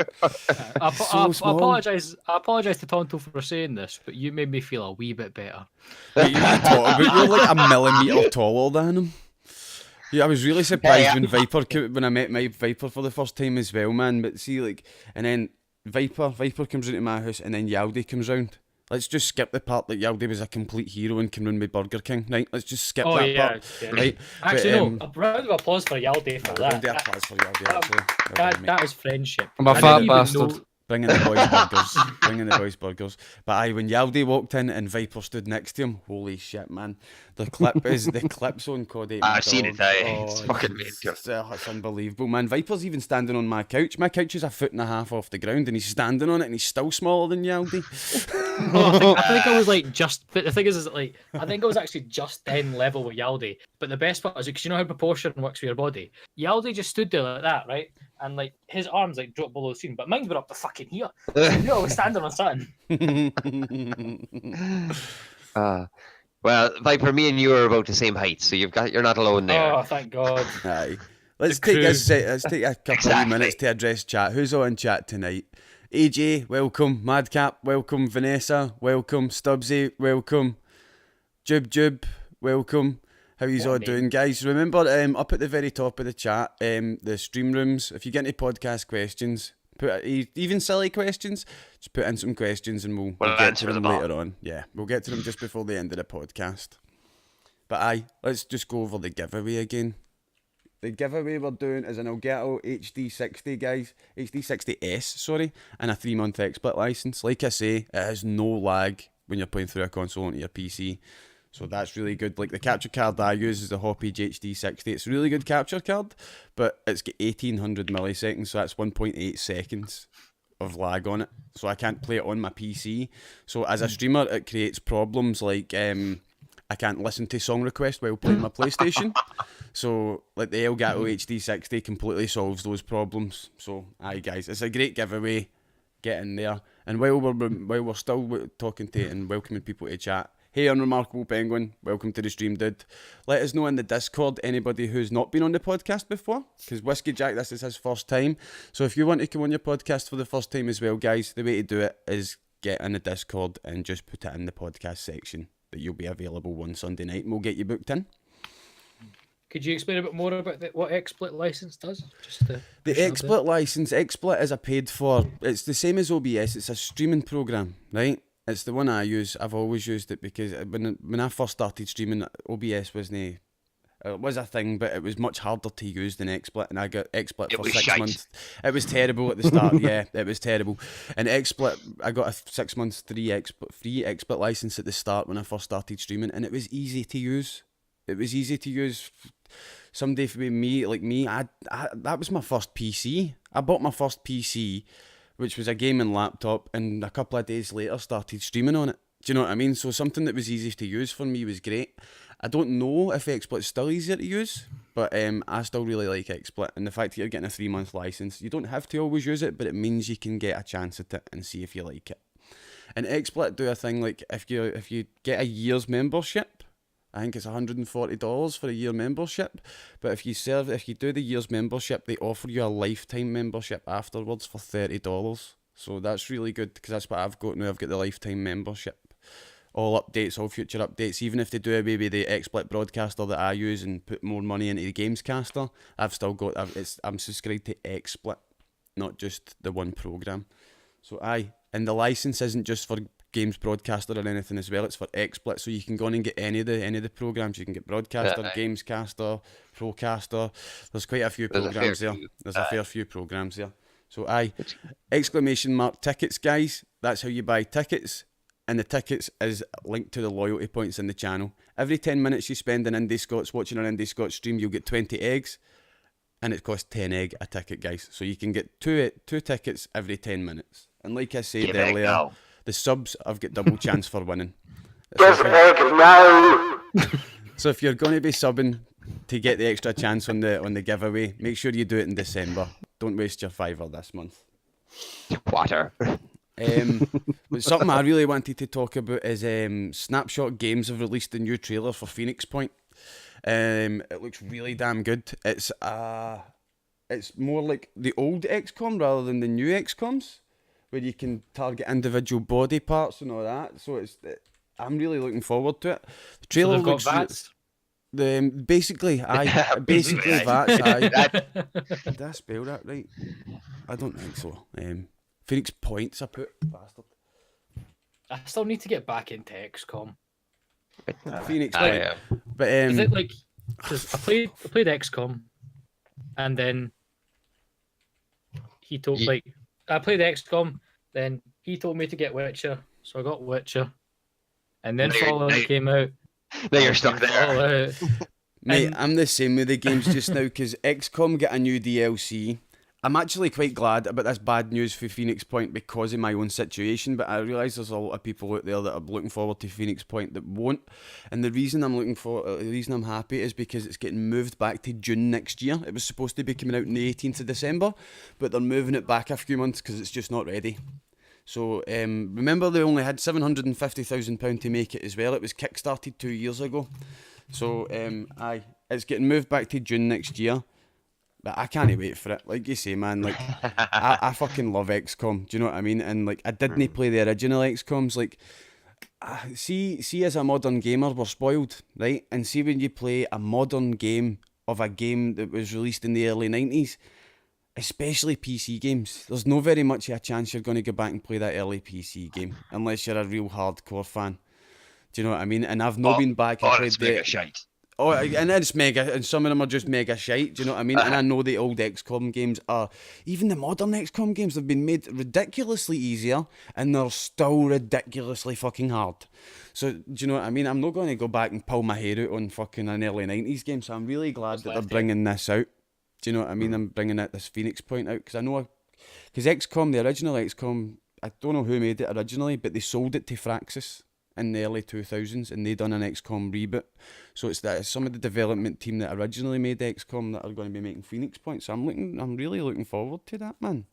I
So small.
apologize. I apologize to Tonto for saying this, but you made me feel a wee bit better.
What you talking about? You're like a millimetre taller than him. Yeah, I was really surprised
Yeah.
when I met my Viper for the first time as well, man. But see, like, and then Viper comes into my house, and then Yaldi comes round, Let's just skip the part that Yaldi was a complete hero and can run with Burger King, right? Let's just skip
Oh
that
yeah,
part,
yeah.
right?
Actually,
But,
no. A round of applause for Yaldi for
round
that.
of applause for Yaldi, actually. Well done, mate.
That is friendship.
I'm a
I
fat
didn't even
bastard.
know-
Bringing the boys burgers. Bringing the boys burgers. But aye, when Yaldi walked in and Viper stood next to him, holy shit, man. The clip's on Cody.
I've seen it, it's fucking major.
It's unbelievable, man. Viper's even standing on my couch. My couch is 1.5 feet off the ground and he's standing on it and he's still smaller than Yaldi.
I think I was like but the thing is that like I think I was actually just then level with Yaldi. But the best part is because you know how proportion works for your body. Yaldi just stood there like that, right? And like his arms like dropped below the ceiling, but mine were up to fucking here. So I knew I was standing on something.
Well, Viper, me and you are about the same height, so you're not alone there.
Oh, thank God.
Aye. Let's
The
take
crew.
let's take a couple
Exactly.
of minutes to address chat. Who's on chat tonight? AJ, welcome. Madcap, welcome. Stream, welcome. Stubbsy, welcome. Jub, welcome. How yous
What a
all
name.
doing, guys? Remember, up at the very top of the chat, the stream rooms. If you get any podcast questions, even silly questions, just put in some questions and we'll
We'll
get
answer
to them
them all.
later on. Yeah, we'll get to them just before the end of the podcast. But aye, let's just go over the giveaway again. The giveaway we're doing is an Elgato HD60, guys. HD60S, sorry, and a 3-month XSplit license. Like I say, it has no lag when you're playing through a console onto your PC. So that's really good. Like the capture card I use is the Hoppage HD60. It's a really good capture card, but it's got 1800 milliseconds, so that's 1.8 seconds of lag on it. So I can't play it on my PC. So as a streamer, it creates problems like I can't listen to song requests while playing my PlayStation. So like the Elgato HD60 completely solves those problems. So aye guys, it's a great giveaway. Get in there. And while we're still talking to and welcoming people to chat, hey Unremarkable Penguin, welcome to the stream, dude. Let us know in the Discord anybody who's not been on the podcast before, because Whiskey Jack, this is his first time. So if you want to come on your podcast for the first time as well, guys, the way to do it is get in the Discord and just put it in the podcast section that you'll be available one Sunday night and we'll get you booked in.
Could you explain a bit more about what XSplit license does? Just to
The
push that a bit.
XSplit license, XSplit is a paid for, it's the same as OBS, it's a streaming program, right? It's the one I use. I've always used it because when I first started streaming, OBS wasn't, it was a thing, but it was much harder to use than XSplit, and I got XSplit
It
for
was
6
shite.
months. It was terrible at the start, yeah, it was terrible. And XSplit, I got a 6 months free XSplit license at the start when I first started streaming, and it was easy to use. It was easy to use. Somebody for me, like me, I that was my first PC. I bought my first PC, which was a gaming laptop, and a couple of days later started streaming on it. Do you know what I mean? So something that was easy to use for me was great. I don't know if XSplit's still easier to use, but I still really like XSplit. And the fact that you're getting a 3-month license, you don't have to always use it, but it means you can get a chance at it and see if you like it. And XSplit do a thing like if you get a year's membership, I think it's $140 for a year membership. But if you do the year's membership, they offer you a lifetime membership afterwards for $30. So that's really good because that's what I've got now. I've got the lifetime membership. All updates, all future updates. Even if they do away with the XSplit broadcaster that I use and put more money into the Gamescaster, I've still got. I'm subscribed to XSplit, not just the one program. So aye, and the license isn't just for Games Broadcaster or anything as well. It's for XSplit, so you can go on and get any of the programs. You can get Broadcaster,
Aye.
Gamescaster, Procaster. There's quite a few
There's a fair
programs there.
few.
There's a fair few programs there. So aye, exclamation mark tickets, guys. That's how you buy tickets. And the tickets is linked to the loyalty points in the channel. Every 10 minutes you spend in IndiScots watching an IndiScots stream, you'll get 20 eggs. And it costs 10 egg a ticket, guys. So you can get two tickets every 10 minutes. And like I said
Give egg
earlier,
now.
the subs have got double chance for winning.
Give egg now.
So if you're going to be subbing to get the extra chance on the giveaway, make sure you do it in December. Don't waste your $5 this month.
Water.
But something I really wanted to talk about is Snapshot Games have released a new trailer for Phoenix Point. It looks really damn good. It's more like the old XCOM rather than the new XCOMs, where you can target individual body parts and all that. So I'm really looking forward to it. The trailer
So they've got
looks
VATS.
basically
Basically,
VATS.
That-
Did I spell that right? I don't think so. Phoenix Points I put, bastard.
I still need to get back into XCOM.
Phoenix
I,
Point. But
Is it like because I played XCOM, and then he told
Ye-
I played XCOM, then he told me to get Witcher, so I got Witcher, and then
Now you're-
Fallout
now-
came out.
now you're
I
stuck
played
there.
Fallout.
Mate,
And-
I'm the same with the games just now because XCOM get a new DLC. I'm actually quite glad about this bad news for Phoenix Point because of my own situation, but I realise there's a lot of people out there that are looking forward to Phoenix Point that won't. And the reason I'm happy is because it's getting moved back to June next year. It was supposed to be coming out on the 18th of December, but they're moving it back a few months because it's just not ready. So remember they only had £750,000 to make it as well. It was kickstarted 2 years ago. So it's getting moved back to June next year. But I can't wait for it. Like you say, man, like I fucking love XCOM. Do you know what I mean? And like I didn't play the original XCOms. Like see as a modern gamer, we're spoiled, right? And see when you play a modern game of a game that was released in the early 90s, especially PC games, there's no very much of a chance you're going to go back and play that early PC game unless you're a real hardcore fan. Do you know what I mean? And I've not been back and played
It's mega shite.
Oh, and it's mega, and some of them are just mega shite. Do you know what I mean? And I know the old XCOM games are, even the modern XCOM games have been made ridiculously easier, and they're still ridiculously fucking hard. So, do you know what I mean? I'm not going to go back and pull my hair out on fucking an early 90s game, so I'm really glad that they're bringing this out. Do you know what I mean? I'm bringing this Phoenix Point out, because I know, because XCOM, the original XCOM, I don't know who made it originally, but they sold it to Firaxis in the early 2000s, and they done an XCOM reboot. So it's some of the development team that originally made XCOM that are going to be making Phoenix Point. So I'm really looking forward to that, man.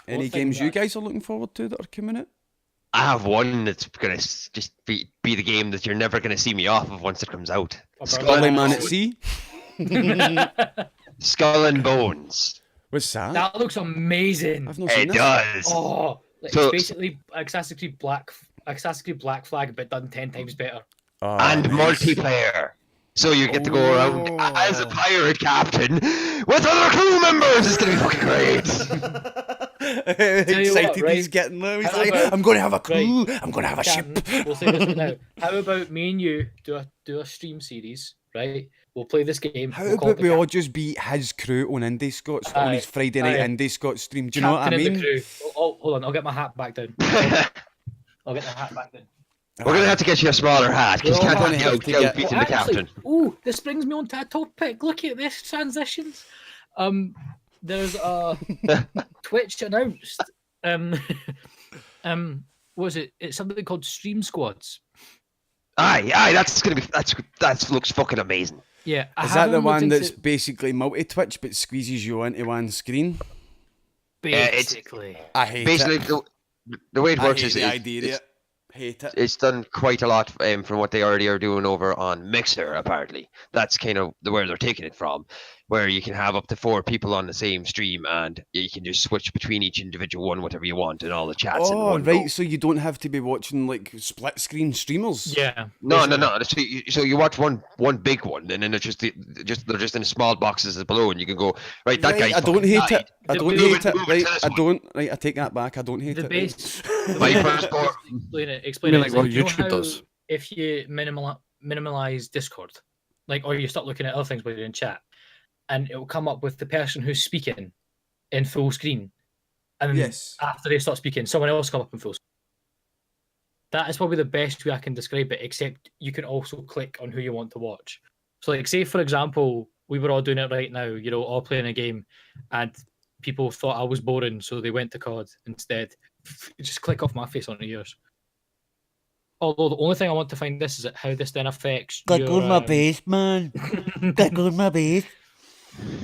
Any games you guys are looking forward to that are coming out?
I have one that's gonna just be the game that you're never gonna see me off of once it comes out.
Scully Man at Sea.
Skull and Bones.
What's that?
That looks amazing.
I've not seen
It
this.
does.
Oh, it's
So-
basically Assassin's Creed Black Flag, but done 10 times better.
Oh,
And
nice.
multiplayer. So you get to go around as a pirate captain with other crew members. It's gonna be fucking great.
you
Excited
what, right?
he's getting there. He's
How
like,
about-
I'm going to have a crew. I'm going to have a ship.
Captain, we'll say this right now. How about me and you do a stream series, right? We'll play this game.
How
we'll call
about
it
we
the
all just be his crew on IndiScots on
Aye,
his Friday night
aye.
IndiScots stream? Do you know what I
Captain of
mean?
the crew. Oh, hold on, I'll get my hat back down.
We're
I'll get the hat back down.
gonna have to get you a smaller hat because you
We're all
can't
gonna
have
have
the
to get-
beating the captain.
This brings me on to a topic. Look at this transitions. There's a Twitch announced. What was it? It's something called Stream Squads.
Aye, that looks fucking amazing.
Yeah, I
Is that the
haven't looked
one that's
into-
basically multi-Twitch but squeezes you onto one screen?
it's-
basically?
I hate
Basically,
it.
the way it
I
works
hate
is
the
it's-
idea of
it's-
it. Hate it.
it's done quite a lot from what they already are doing over on Mixer, apparently. That's kind of where they're taking it from, where you can have up to 4 people on the same stream and you can just switch between each individual one, whatever you want, and all the chats in
Oh,
one
right,
go.
so you don't have to be watching like split screen streamers.
Yeah.
No.
basically.
So you watch one big one, and then it's they're just in small boxes below, and you can go right. That
Right,
guy.
I don't
fucking
hate
died.
it. I
The
don't
base-
hate it.
move it
Right,
to this
I
one.
don't. Right, I take that back. I don't hate
The
it.
base.
Viper's core.
Explain
I mean,
it.
like
It's
what
you know
YouTube
how
does.
If you minimize Discord, like, or you start looking at other things while you're in chat, and it will come up with the person who's speaking in full screen, and then
Yes.
after they start speaking, someone else come up in full screen. That is probably the best way I can describe it. Except you can also click on who you want to watch. So, like, say for example, we were all doing it right now. You know, all playing a game, and people thought I was boring, so they went to COD instead. Just click off my face onto yours. Although the only thing I want to find this is how this then affects your,
base, man. Click on my base.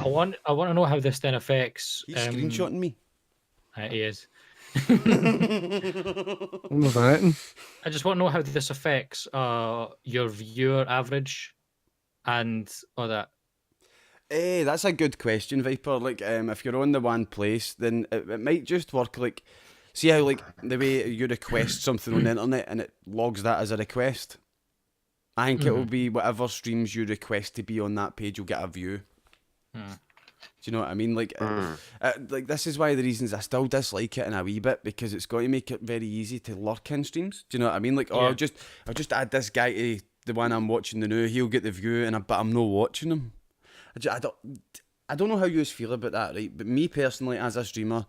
I want to know how this then affects.
He's screenshotting me.
He is.
What was that?
I just want to know how this affects your viewer average and all that.
That's a good question, Viper. Like, if you're on the one place, then it might just work like, see how like the way you request something on the internet and it logs that as a request. I think it will be whatever streams you request to be on that page, you'll get a view. Do Do you know what I mean? Like this is why the reasons I still dislike it in a wee bit, because it's going to make it very easy to lurk in streams. Do you know what I mean? Like, oh, I'll just add this guy to the one I'm watching the new. He'll get the view, but I'm not watching him. I don't know how you feel about that, right? But me personally, as a streamer,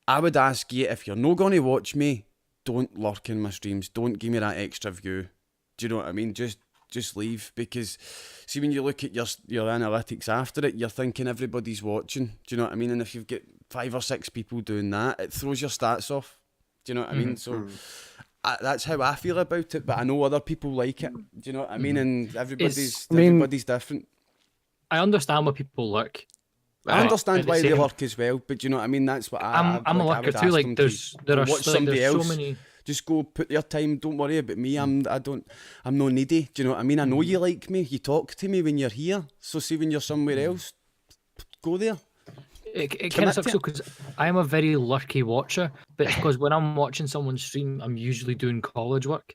I would ask you, if you're not going to watch me, don't lurk in my streams. Don't give me that extra view. Do you know what I mean? Just leave, because see, when you look at your analytics after it, you're thinking everybody's watching. Do you know what I mean? And if you've got 5 or 6 people doing that, it throws your stats off. Do you know what I mean? So that's how I feel about it. But I know other people like it. Do you know what I mean? And everybody's different.
I understand why people lurk.
I understand why they lurk as well, but do you know what I mean? That's what
I'm a lurker too. Like there are so many.
Just go put your time. Don't worry about me. I'm no needy. Do you know what I mean? I know you like me. You talk to me when you're here. So see, when you're somewhere else, go there.
It kind of sucks because I am a very lurky watcher, but it's because when I'm watching someone stream, I'm usually doing college work,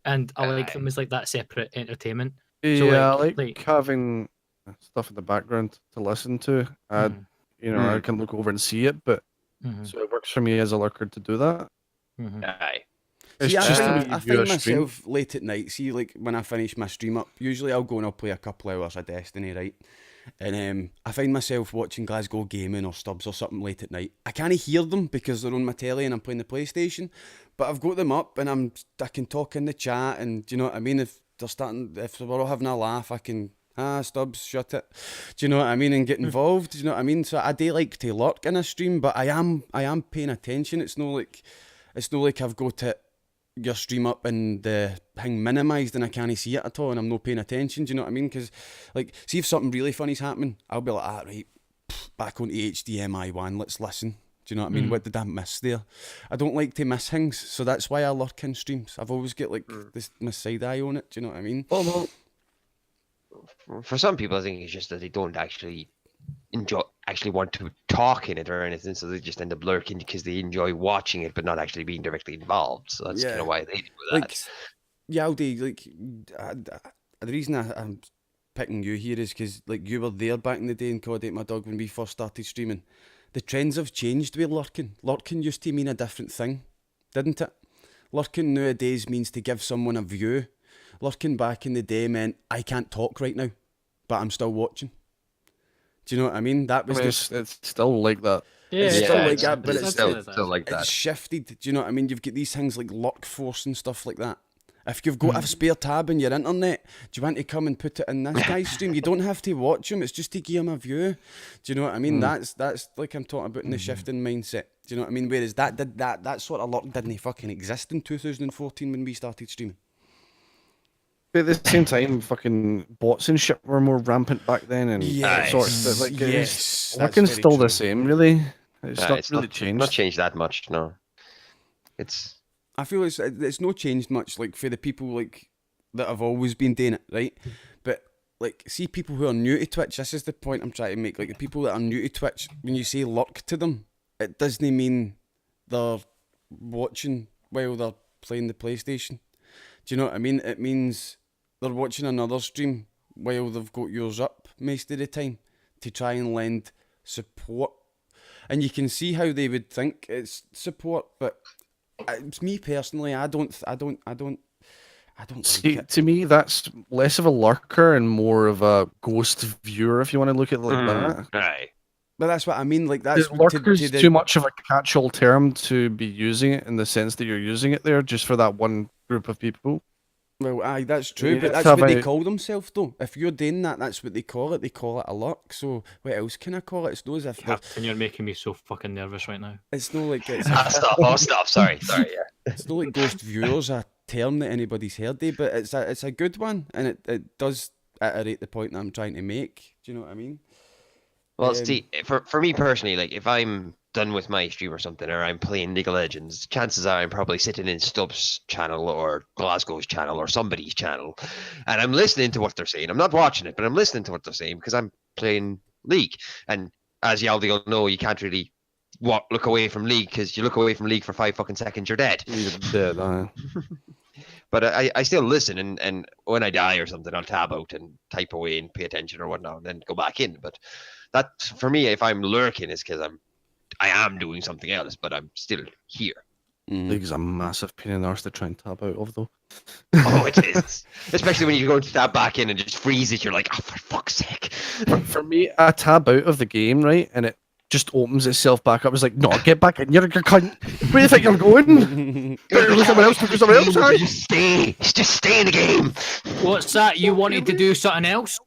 and I like them as like that separate entertainment.
Yeah, so I like having stuff in the background to listen to. I can look over and see it, but so it works for me as a lurker to do that.
Aye.
See, I find myself late at night. See, like when I finish my stream up, usually I'll go and I'll play a couple hours of Destiny, right? And I find myself watching Glasgow Gaming or Stubbs or something late at night. I can't hear them because they're on my telly and I'm playing the PlayStation, but I've got them up and I can talk in the chat, and do you know what I mean? If we're all having a laugh, I can Stubbs, shut it. Do you know what I mean? And get involved. Do you know what I mean? So I do like to lurk in a stream, but I am paying attention. It's not like I've got your stream up and the thing minimised and I can't see it at all and I'm not paying attention. Do you know what I mean? Because, like, see if something really funny's happening, I'll be like, right, back onto HDMI1, let's listen. Do you know what I mean? What did I miss there? I don't like to miss things, so that's why I lurk in streams. I've always got, like, my side eye on it. Do you know what I mean?
Well, for some people, I think it's just that they don't actually want to talk in it or anything, so they just end up lurking because they enjoy watching it but not actually being directly involved. So that's kind of why they do that.
Like, Yaldi, like, the reason I'm picking you here is because, like, you were there back in the day in COD 8 My Dog when we first started streaming. The trends have changed with lurking. Lurking used to mean a different thing, didn't it? Lurking nowadays means to give someone a view. Lurking back in the day meant I can't talk right now, but I'm still watching. Do you know what I mean? That was
it's still like that.
Yeah, it's still like that, but it's
still like that.
It's shifted. Do you know what I mean? You've got these things like Lurk Force and stuff like that. If you've got a spare tab in your internet, do you want to come and put it in this guy's stream? You don't have to watch him. It's just to give him a view. Do you know what I mean? That's like I'm talking about in the shifting mindset. Do you know what I mean? Whereas that sort of lurk didn't fucking exist in 2014 when we started streaming.
But at the same time, fucking bots and shit were more rampant back then, and sorts of lurking's still the same, really. It's not changed.
Not changed that much, no.
I feel it's not changed much, like, for the people like that have always been doing it, right? But, like, see people who are new to Twitch, this is the point I'm trying to make. Like, the people that are new to Twitch, when you say lurk to them, it doesn't mean they're watching while they're playing the PlayStation. Do you know what I mean? It means they're watching another stream while they've got yours up most of the time to try and lend support. And you can see how they would think it's support, but it's me personally. I don't
see,
like it.
To me, that's less of a lurker and more of a ghost viewer, if you want to look at it like that.
Right.
But that's what I mean. Like, that's
lurker's too much of a catch-all term to be using it in the sense that you're using it there just for that one group of people.
Well, aye, that's true, but that's what they call themselves, though. If you're doing that, that's what they call it. They call it a lurk. So what else can I call it? It's not as if...
And you're making me so fucking nervous right now.
It's not like... It's
stop. Sorry, yeah.
It's not like ghost viewers, a term that anybody's heard of, but it's a good one, and it does iterate the point that I'm trying to make. Do you know what I mean?
Well, see, for me personally, like, if I'm done with my stream or something, or I'm playing League of Legends, chances are I'm probably sitting in Stubbs' channel or Glasgow's channel or somebody's channel, and I'm listening to what they're saying. I'm not watching it, but I'm listening to what they're saying because I'm playing League. And as Yaldi will know, you can't really look away from League, because you look away from League for 5 fucking seconds, you're dead.
You're dead,
But I still listen, and when I die or something, I'll tab out and type away and pay attention or whatnot, and then go back in. But that, for me, if I'm lurking, is because I am doing something else, but I'm still here.
League's a massive pain in the arse to try and tab out of, though.
Oh, it is. Especially when you go to tab back in and just freeze it. You're like, oh, for fuck's sake.
For me, I tab out of the game, right, and it just opens itself back up. It's like, no, get back in. You're a cunt. Where do you think you're going? Do somewhere else. Do somewhere else. Harry.
Just stay in the game.
What's that? You wanted to do something else?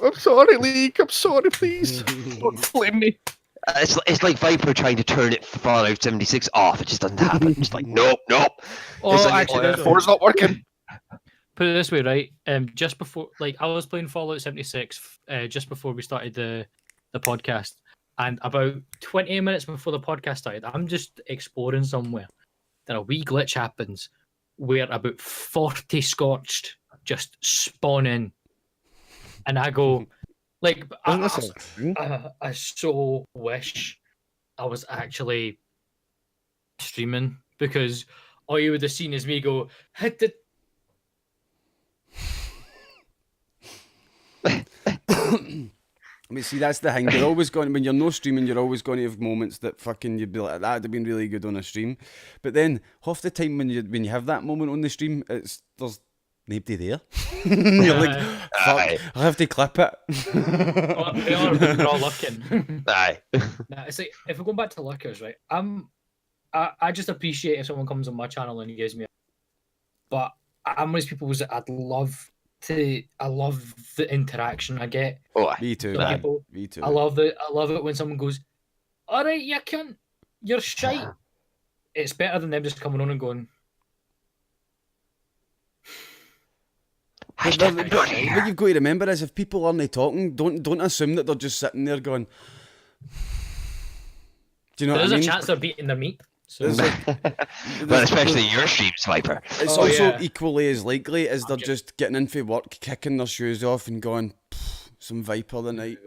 I'm sorry, League. I'm sorry, please. Don't flame me.
It's like Viper trying to turn it Fallout 76 off. It just doesn't happen. It's like, nope.
Oh,
It's like,
actually, there's one.
4's not working.
Put it this way, right? Just before, like, I was playing Fallout 76 just before we started the podcast, and about 20 minutes before the podcast started, I'm just exploring somewhere. Then a wee glitch happens where about 40 Scots just spawn in, and I go, like, I so wish I was actually streaming, because all you would have seen is me go, hit the.
I mean, see, that's the thing. You're always going, when you're no streaming, you're always going to have moments that fucking you'd be like, that'd have been really good on a stream. But then half the time when you have that moment on the stream, there's nobody there. You're like, fuck, I'll have to clip it.
We're all looking.
Aye.
Nah, it's like, if we're going back to lurkers, right? I just appreciate if someone comes on my channel and gives me. But I'm one of these people who's I love the interaction I get.
Oh,
Me too.
From people.
Me too.
I love it when someone goes, "All right, you cunt, you're shite." It's better than them just coming on and going,
But what you've got to remember is, if people aren't talking, don't assume that they're just sitting there going. Do you know
there's
what I
a
mean?
chance they're beating their meat. So
There's
Well, especially your streams, Viper.
It's
Oh,
also
yeah.
equally as likely as they're just getting in for work, kicking their shoes off, and going, some Viper tonight.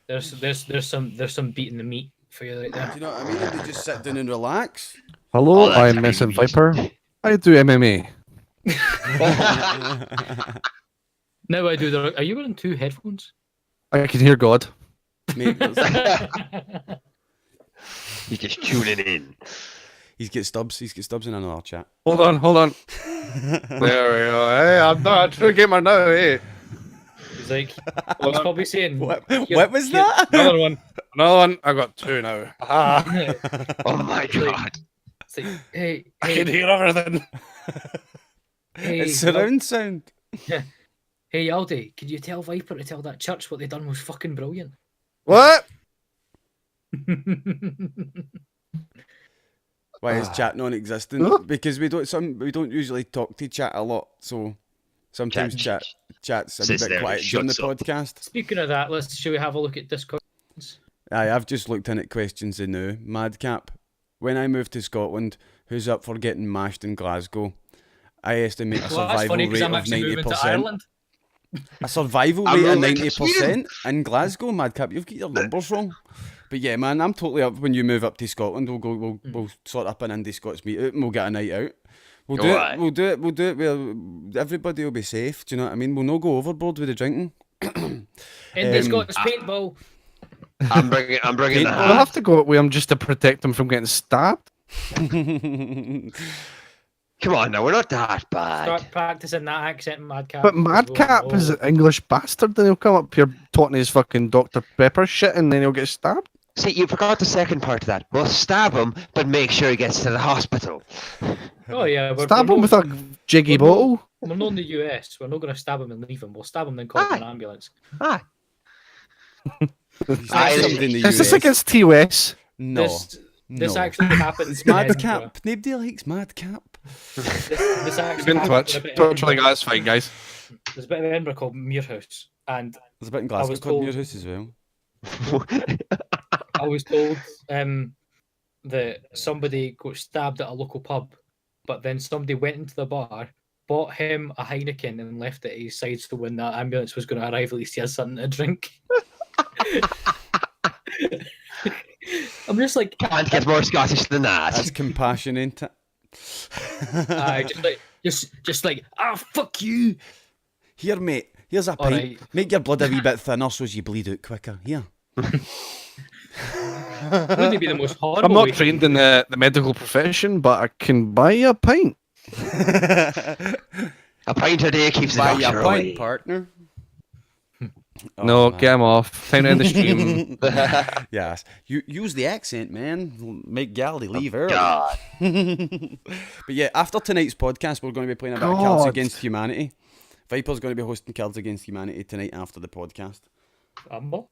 there's some beating the meat for you right there.
Do you know what I mean? And they just sit down and relax.
Hello,
Oh, that's
I'm
pretty
SMViper. I do MMA.
Now I do. Are you wearing two headphones?
I can hear God.
Mate,
He's just tuning in.
he's got Stubbs in another chat.
Hold on. There we go. Hey, I'm not a true gamer now, hey.
He's like, he's probably saying,
What
"You're-
was
you're-
that?
Another one. I got 2 now.
Oh my god.
It's like, hey,
I can hear everything.
hey,
It's surround sound.
hey, Yaldi, could you tell Viper to tell that church what they done was fucking brilliant?
What?
Why is chat non-existent?
Huh?
Because we don't usually talk to chat a lot, so sometimes chat's a
Sits
bit
there and
quiet during the
shuts up.
podcast.
Speaking of that, should we have a look at Discord?
Aye, I've just looked in at questions in now. Madcap, when I moved to Scotland, who's up for getting mashed in Glasgow? I estimate a
Well, that's
survival
funny because
rate
I'm
of
actually moving to
90%.
Ireland.
A survival
I'm
rate of
moving to
90% in Glasgow, Madcap. You've got your numbers wrong. But yeah, man, I'm totally up when you move up to Scotland. We'll sort up an IndiScots meet out and we'll get a night out. We'll do
Alright.
it. We'll do it where everybody will be safe. Do you know what I mean? We'll not go overboard with the drinking.
IndiScots paintball.
I'm bringing the
We'll
hat.
have to go with him just to protect him from getting stabbed.
Come on now, we're not that bad.
Start practicing that accent, Madcap.
But Madcap is an English bastard, then he'll come up here talking his fucking Dr. Pepper shit and then he'll get stabbed.
See, you forgot the second part of that. We'll stab him, but make sure he gets to the hospital.
Oh yeah,
Stab him with a jiggy
we're
bottle.
We're not in the US. We're not going to stab him and leave him. We'll stab him then call an ambulance.
Ah,
He's
Aye,
somebody in the
Is this
US.
against TOS?
This
No.
actually happened.
It's Madcap. Nobody likes Madcap.
This actually
Been
happened
Twitch.
in a bit of
Twitch, like,
Edinburgh.
that's fine, guys.
There's a bit of Edinburgh called Muirhouse, and
There's a bit in
I
Glasgow
was
called
told-
Muir House as well.
I was told that somebody got stabbed at a local pub, but then somebody went into the bar, bought him a Heineken, and left it at his side so when that ambulance was going to arrive, at least he has something to drink. I'm just like,
can't get more Scottish than that.
That's compassion, ain't it?
Aye, just like, fuck you.
Here, mate. Here's a pint.
Alright.
Make your blood a wee bit thinner so as you bleed out quicker. Here.
Wouldn't it be the most horrible
I'm not
way-
trained in the medical profession, but I can buy you a pint.
A pint a day keeps the
Buy your
doctor
pint,
away.
partner.
No,
man.
get him off. Time to end the stream.
Yes. You use the accent, man. Make Galdi leave early.
God.
But yeah, after tonight's podcast, we're going to be playing a bit of Cards Against Humanity. Viper's going to be hosting Cards Against Humanity tonight after the podcast.
Amble?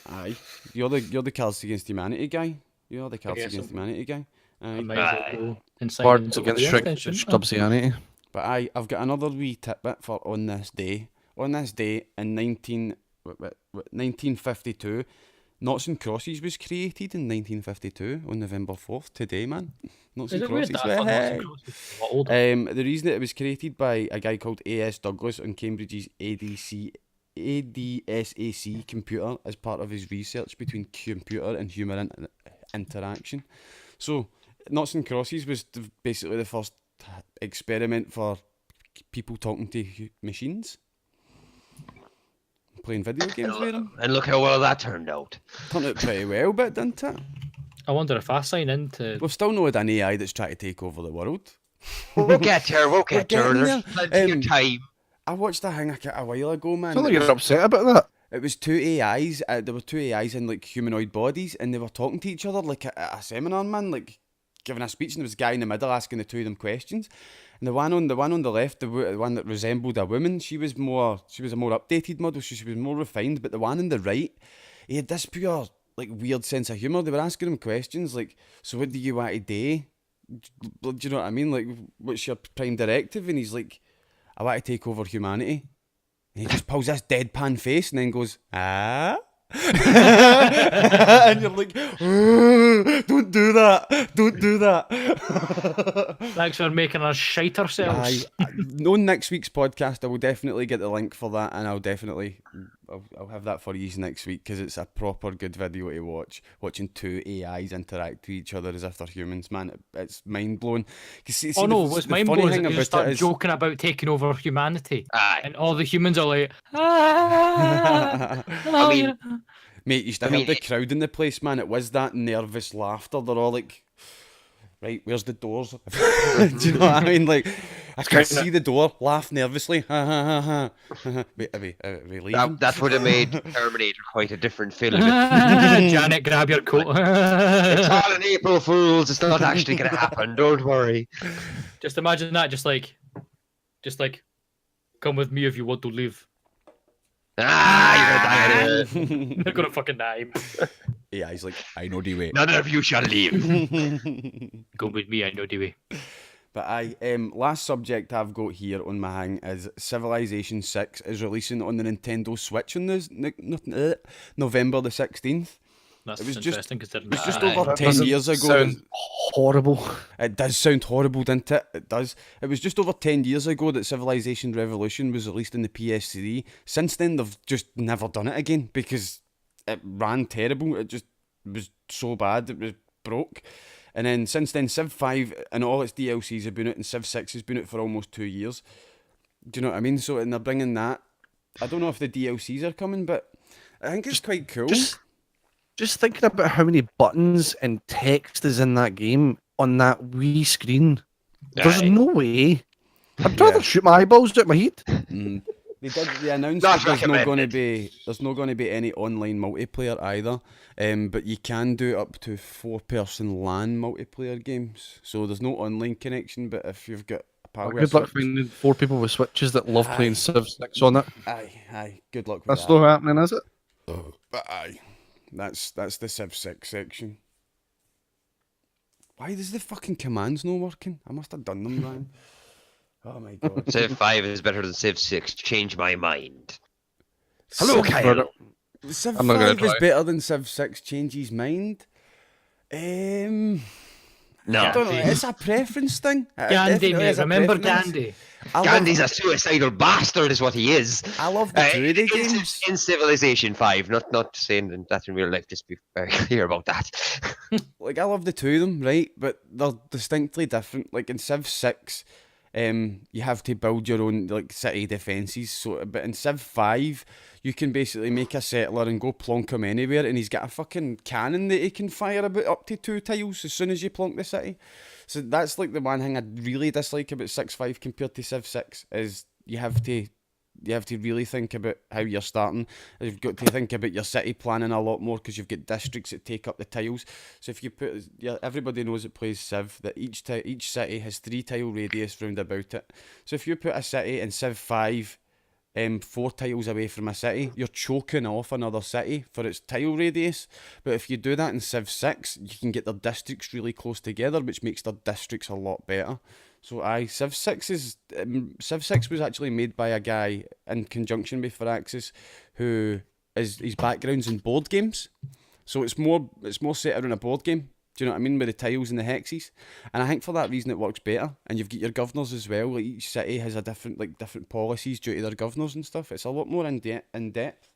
Aye. You're the Cards Against Humanity guy. You're the Cards
guess
Against
so.
Humanity guy.
I
Aye.
might as well go inside
Cards
into
against
the
strict
extension.
Stubbsianity.
But I've got another wee tidbit for on this day. On this day in 1952, Noughts and Crosses was created in 1952 on November 4th. Today, man. Noughts
Is
and
it weird
Crosses.
that I thought Noughts
Hey.
and Crosses was a lot older?
The reason it was created by a guy called A.S. Douglas on Cambridge's ADSAC computer as part of his research between computer and human interaction. So, Noughts and Crosses was basically the first experiment for people talking to machines. Playing video games with them.
And look how well that turned out.
Turned out pretty well, but didn't it?
I wonder if I sign into.
We've still not had an AI that's trying to take over the world.
We'll get there. We'll get there.
getting
There's
there.
plenty of time.
I watched a thing a while ago, man.
I feel like you're upset about that.
It was two AIs. There were two AIs in like humanoid bodies, and they were talking to each other like at a seminar, man, like giving a speech. And there was a guy in the middle asking the two of them questions. And the one on the left, the one that resembled a woman, she was a more updated model, so she was more refined. But the one on the right, he had this pure like weird sense of humour. They were asking him questions like, "So what do you want to do? Do you know what I mean? Like, what's your prime directive?" And he's like, "I want to take over humanity." And he just pulls this deadpan face and then goes, "Ah?" And you're like, "Don't do that. Don't do that."
Thanks for making us shite ourselves.
On next week's podcast, I will definitely get the link for that, and I'll have that for you next week because it's a proper good video to watch. Watching two AIs interact with each other as if they're humans, man, it's mind blowing.
Oh no, what's mind blowing is that you start joking about taking over humanity,
Aye.
and all the humans are like, "Ah, hello,
I mean-
you-"
Mate, you still
I mean,
heard the crowd in the place, man. It was that nervous laughter. They're all like, "Right, where's the doors?" Do you know what I mean? Like, I can see the door, laugh nervously. Ha ha ha ha. Wait, are we leaving?
That would have made Terminator quite a different film.
Janet, grab your coat.
It's all an April Fool's. It's not actually going to happen. Don't worry.
Just imagine that, just like, come with me if you want to live.
Ah, you're going to die.
They're gonna fucking die.
Yeah, he's like, "I know the way."
None of you shall leave.
Come with me, I know the way.
But last subject I've got here on my hang is Civilization 6 is releasing on the Nintendo Switch on November the 16th.
That's
It was just-
interesting considering
It was just
that-
over
That
10
doesn't
years ago.
sound horrible.
It does sound horrible, doesn't it? It does. It was just over 10 years ago that Civilization Revolution was released in the PS3. Since then, they've just never done it again because it ran terrible. It just was so bad. It was broke. And then since then, Civ 5 and all its DLCs have been out, and Civ 6 has been out for almost 2 years. Do you know what I mean? So, and they're bringing that. I don't know if the DLCs are coming, but I think it's quite cool.
Just thinking about how many buttons and text is in that game on that wee screen. There's
Aye.
no way. I'd rather shoot my eyeballs out my head.
They announced
Not
that there's not going to
recommended.
be any online multiplayer either. But you can do up to 4-person LAN multiplayer games. So there's no online connection, but if you've got a power
Good luck finding 4 people with Switches that love playing Civ 6 on it.
Aye, good luck with
That's
that.
not happening, is it?
But aye, that's the Civ 6 section. Why does the fucking commands not working? I must have done them wrong. Oh my god.
Civ 5 is better than Civ 6. Change my mind.
Civ-
Hello, Kyle.
Civ
I'm not gonna
5 is
try.
better than Civ 6. Change his mind. I
No.
I don't know, it's a preference thing. It
Gandhi,
definitely
mate.
is a
Remember
preference.
Gandhi?
Gandhi's a suicidal bastard, is what he is.
I love the 2D
in,
games.
in Civilization 5, not saying that in real life, just be very clear about that.
Like, I love the two of them, right? But they're distinctly different. Like in Civ 6, you have to build your own like city defences. So, but in Civ 5, you can basically make a settler and go plonk him anywhere, and he's got a fucking cannon that he can fire about up to 2 tiles as soon as you plonk the city. So that's like the one thing I really dislike about 6.5 compared to Civ 6 is you have to really think about how you're starting. You've got to think about your city planning a lot more because you've got districts that take up the tiles. So if you put, everybody knows that plays Civ that each city has 3 tile radius round about it. So if you put a city in Civ 5, 4 tiles away from a city, you're choking off another city for its tile radius. But if you do that in Civ 6, you can get their districts really close together, which makes their districts a lot better. So Civ 6 was actually made by a guy in conjunction with Firaxis, who is his background's in board games. So it's more set around a board game. Do you know what I mean, with the tiles and the hexes? And I think for that reason it works better. And you've got your governors as well. Like each city has a different policies due to their governors and stuff. It's a lot more in depth.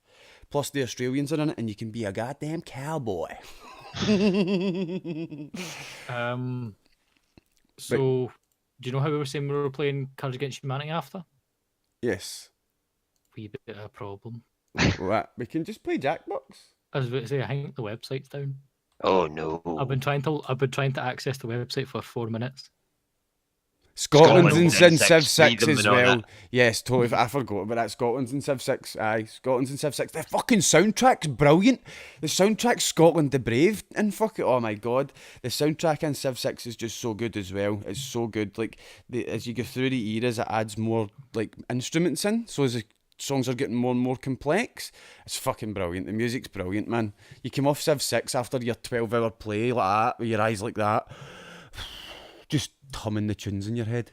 Plus the Australians are in it, and you can be a goddamn cowboy.
So, do you know how we were saying we were playing Cards Against Humanity after?
Yes.
Wee bit of a problem.
What? We can just play Jackbox.
I was about to say, I think the website's down.
Oh no.
I've been trying to access the website for 4 minutes.
Scotland's in Civ
6,
6 as
and all
well.
that.
Yes, totally. I forgot about that. Scotland's in Civ 6. Aye, Scotland's in Civ 6. The fucking soundtrack's brilliant. The soundtrack's Scotland the Brave. And fuck it, oh my god. The soundtrack in Civ 6 is just so good as well. It's so good. Like, as you go through the eras, it adds more, like, instruments in. So as the songs are getting more and more complex, it's fucking brilliant. The music's brilliant, man. You come off Civ 6 after your 12-hour play like that, with your eyes like that. Just humming the tunes in your head.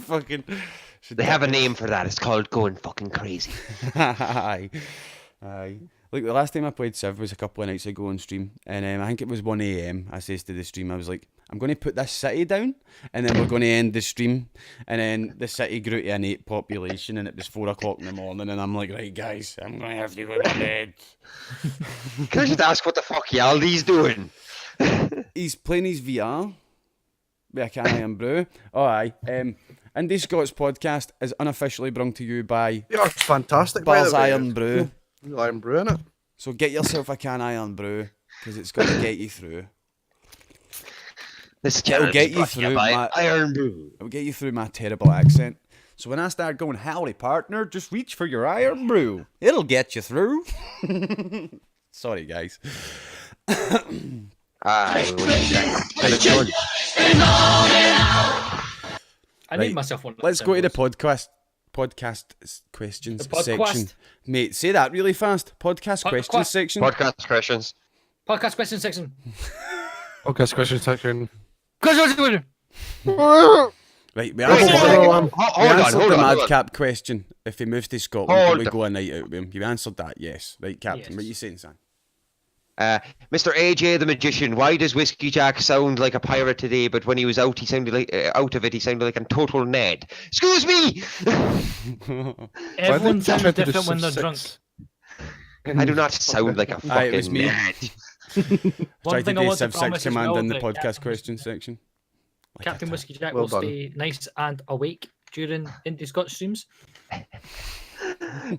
Fucking.
They have a name for that. It's called going fucking crazy.
Aye. Like the last time I played Civ was a couple of nights ago on stream, and I think it was 1 AM. I says to the stream, I was like, I'm going to put this city down, and then we're going to end the stream. And then the city grew to an 8 population, and it was 4 o'clock in the morning, and I'm like, right guys, I'm going to have to go to bed.
Can I just ask what the fuck Yaldi's doing?
He's playing his VR with a can of Iron Brew. Oh, aye. IndiScots podcast is unofficially brought to you by
Yeah, it's fantastic. by
Buzz
the way.
Iron Brew.
Iron Brew in it.
So get yourself a can of Iron Brew, because it's going to get you through.
This
It'll
channel
get
is
you
brought to
through
by
my-
Iron Brew.
It'll get you through my terrible accent. So when I start going, howdy partner, just reach for your Iron Brew. It'll get you through. Sorry, guys.
Aye,
I
Right,
need myself one.
Let's go to the podcast questions
The podcast?
section. Mate, say that really fast. Podcast questions section.
podcast questions.
podcast question section.
Okay, question section.
Question.
Right, we
Wait,
answered,
hold
we
on,
answered
hold
the
on, hold on.
madcap question. If he moves to Scotland,
Hold
do we
on.
go a night out with him? You answered that, yes. Right, Captain,
Yes.
what are you saying, son?
Mr. AJ the Magician, why does Whiskey Jack sound like a pirate today, but when he was out, he sounded like out of it, he sounded like a total Ned? Excuse me.
Everyone
Why
sounds
did you try to do
different when they're
Civ
drunk.
6?
I do not sound like a
Aye, it was
fucking
me.
Ned.
Try to
thing I
do
want to
Civ 6
promise as
command
well
in the
that
podcast
Captain
question section. Like
Captain
a
Whiskey Jack
Well
will
done.
stay nice and awake during IndiScots streams.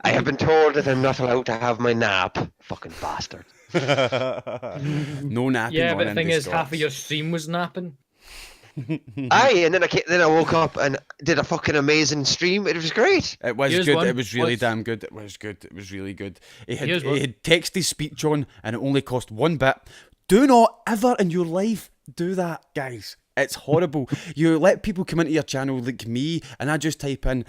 I have been told that I'm not allowed to have my nap. Fucking bastard.
No napping
Yeah,
on
but the thing is,
IndiScots.
half of your stream was napping.
Aye, and then I woke up and did a fucking amazing stream. It was great.
It was
Here's
good.
one.
It was really
What's-
damn good. It was good. It was really good. He
Here's
had
one.
text his speech on, and it only cost 1 bit. Do not ever in your life do that, guys. It's horrible. You let people come into your channel like me, and I just type in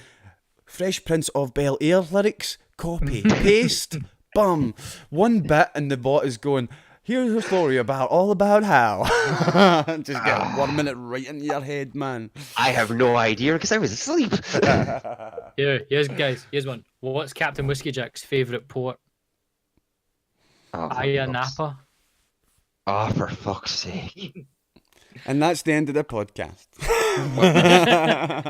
Fresh Prince of Bel Air lyrics, copy, paste, bum. 1 bit, and the bot is going, here's a story all about how. Just get 1 minute right into your head, man.
I have no idea because I was asleep.
Here's one. What's Captain Whiskey Jack's favourite port?
Oh,
Aya
for fuck's-
Napa.
Oh, for fuck's sake.
And that's the end of the podcast.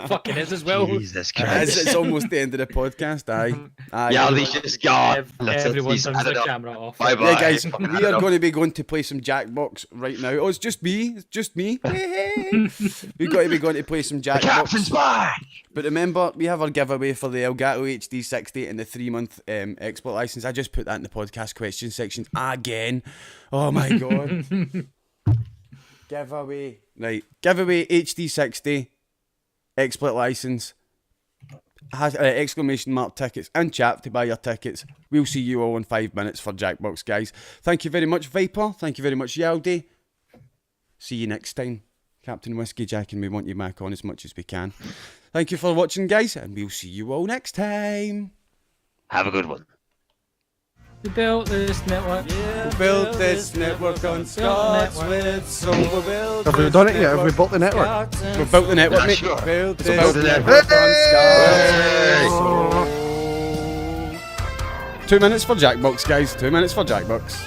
Fucking is as well.
Jesus Christ.
It's almost the end of the podcast, aye.
Yaldi's just gone.
Everyone turns
Added
the
up.
camera off.
Bye-bye.
Yeah, guys,
Fucking
we
added
are
up.
going to be going to play some Jackbox right now. Oh, it's just me. It's just me. We've got to be going to play some
The captain's
Jackbox.
back!
But remember, we have our giveaway for the Elgato HD60 and the 3-month export license. I just put that in the podcast question section again. Oh my god. Giveaway. Right. Giveaway HD60 export license. Exclamation mark tickets and chat to buy your tickets. We'll see you all in 5 minutes for Jackbox, guys. Thank you very much, Viper. Thank you very much, Yaldi. See you next time. Captain Whiskey Jack, and we want you back on as much as we can. Thank you for watching, guys, and we'll see you all next time.
Have a good one.
We built this network.
We built this network on Scots with so we built.
Have we done it yet? Have we built the network?
We built the network,
Yeah,
mate.
sure.
Built
It's
this
built the
network
network.
on Scots. 2 minutes for Jackbox, guys. 2 minutes for Jackbox.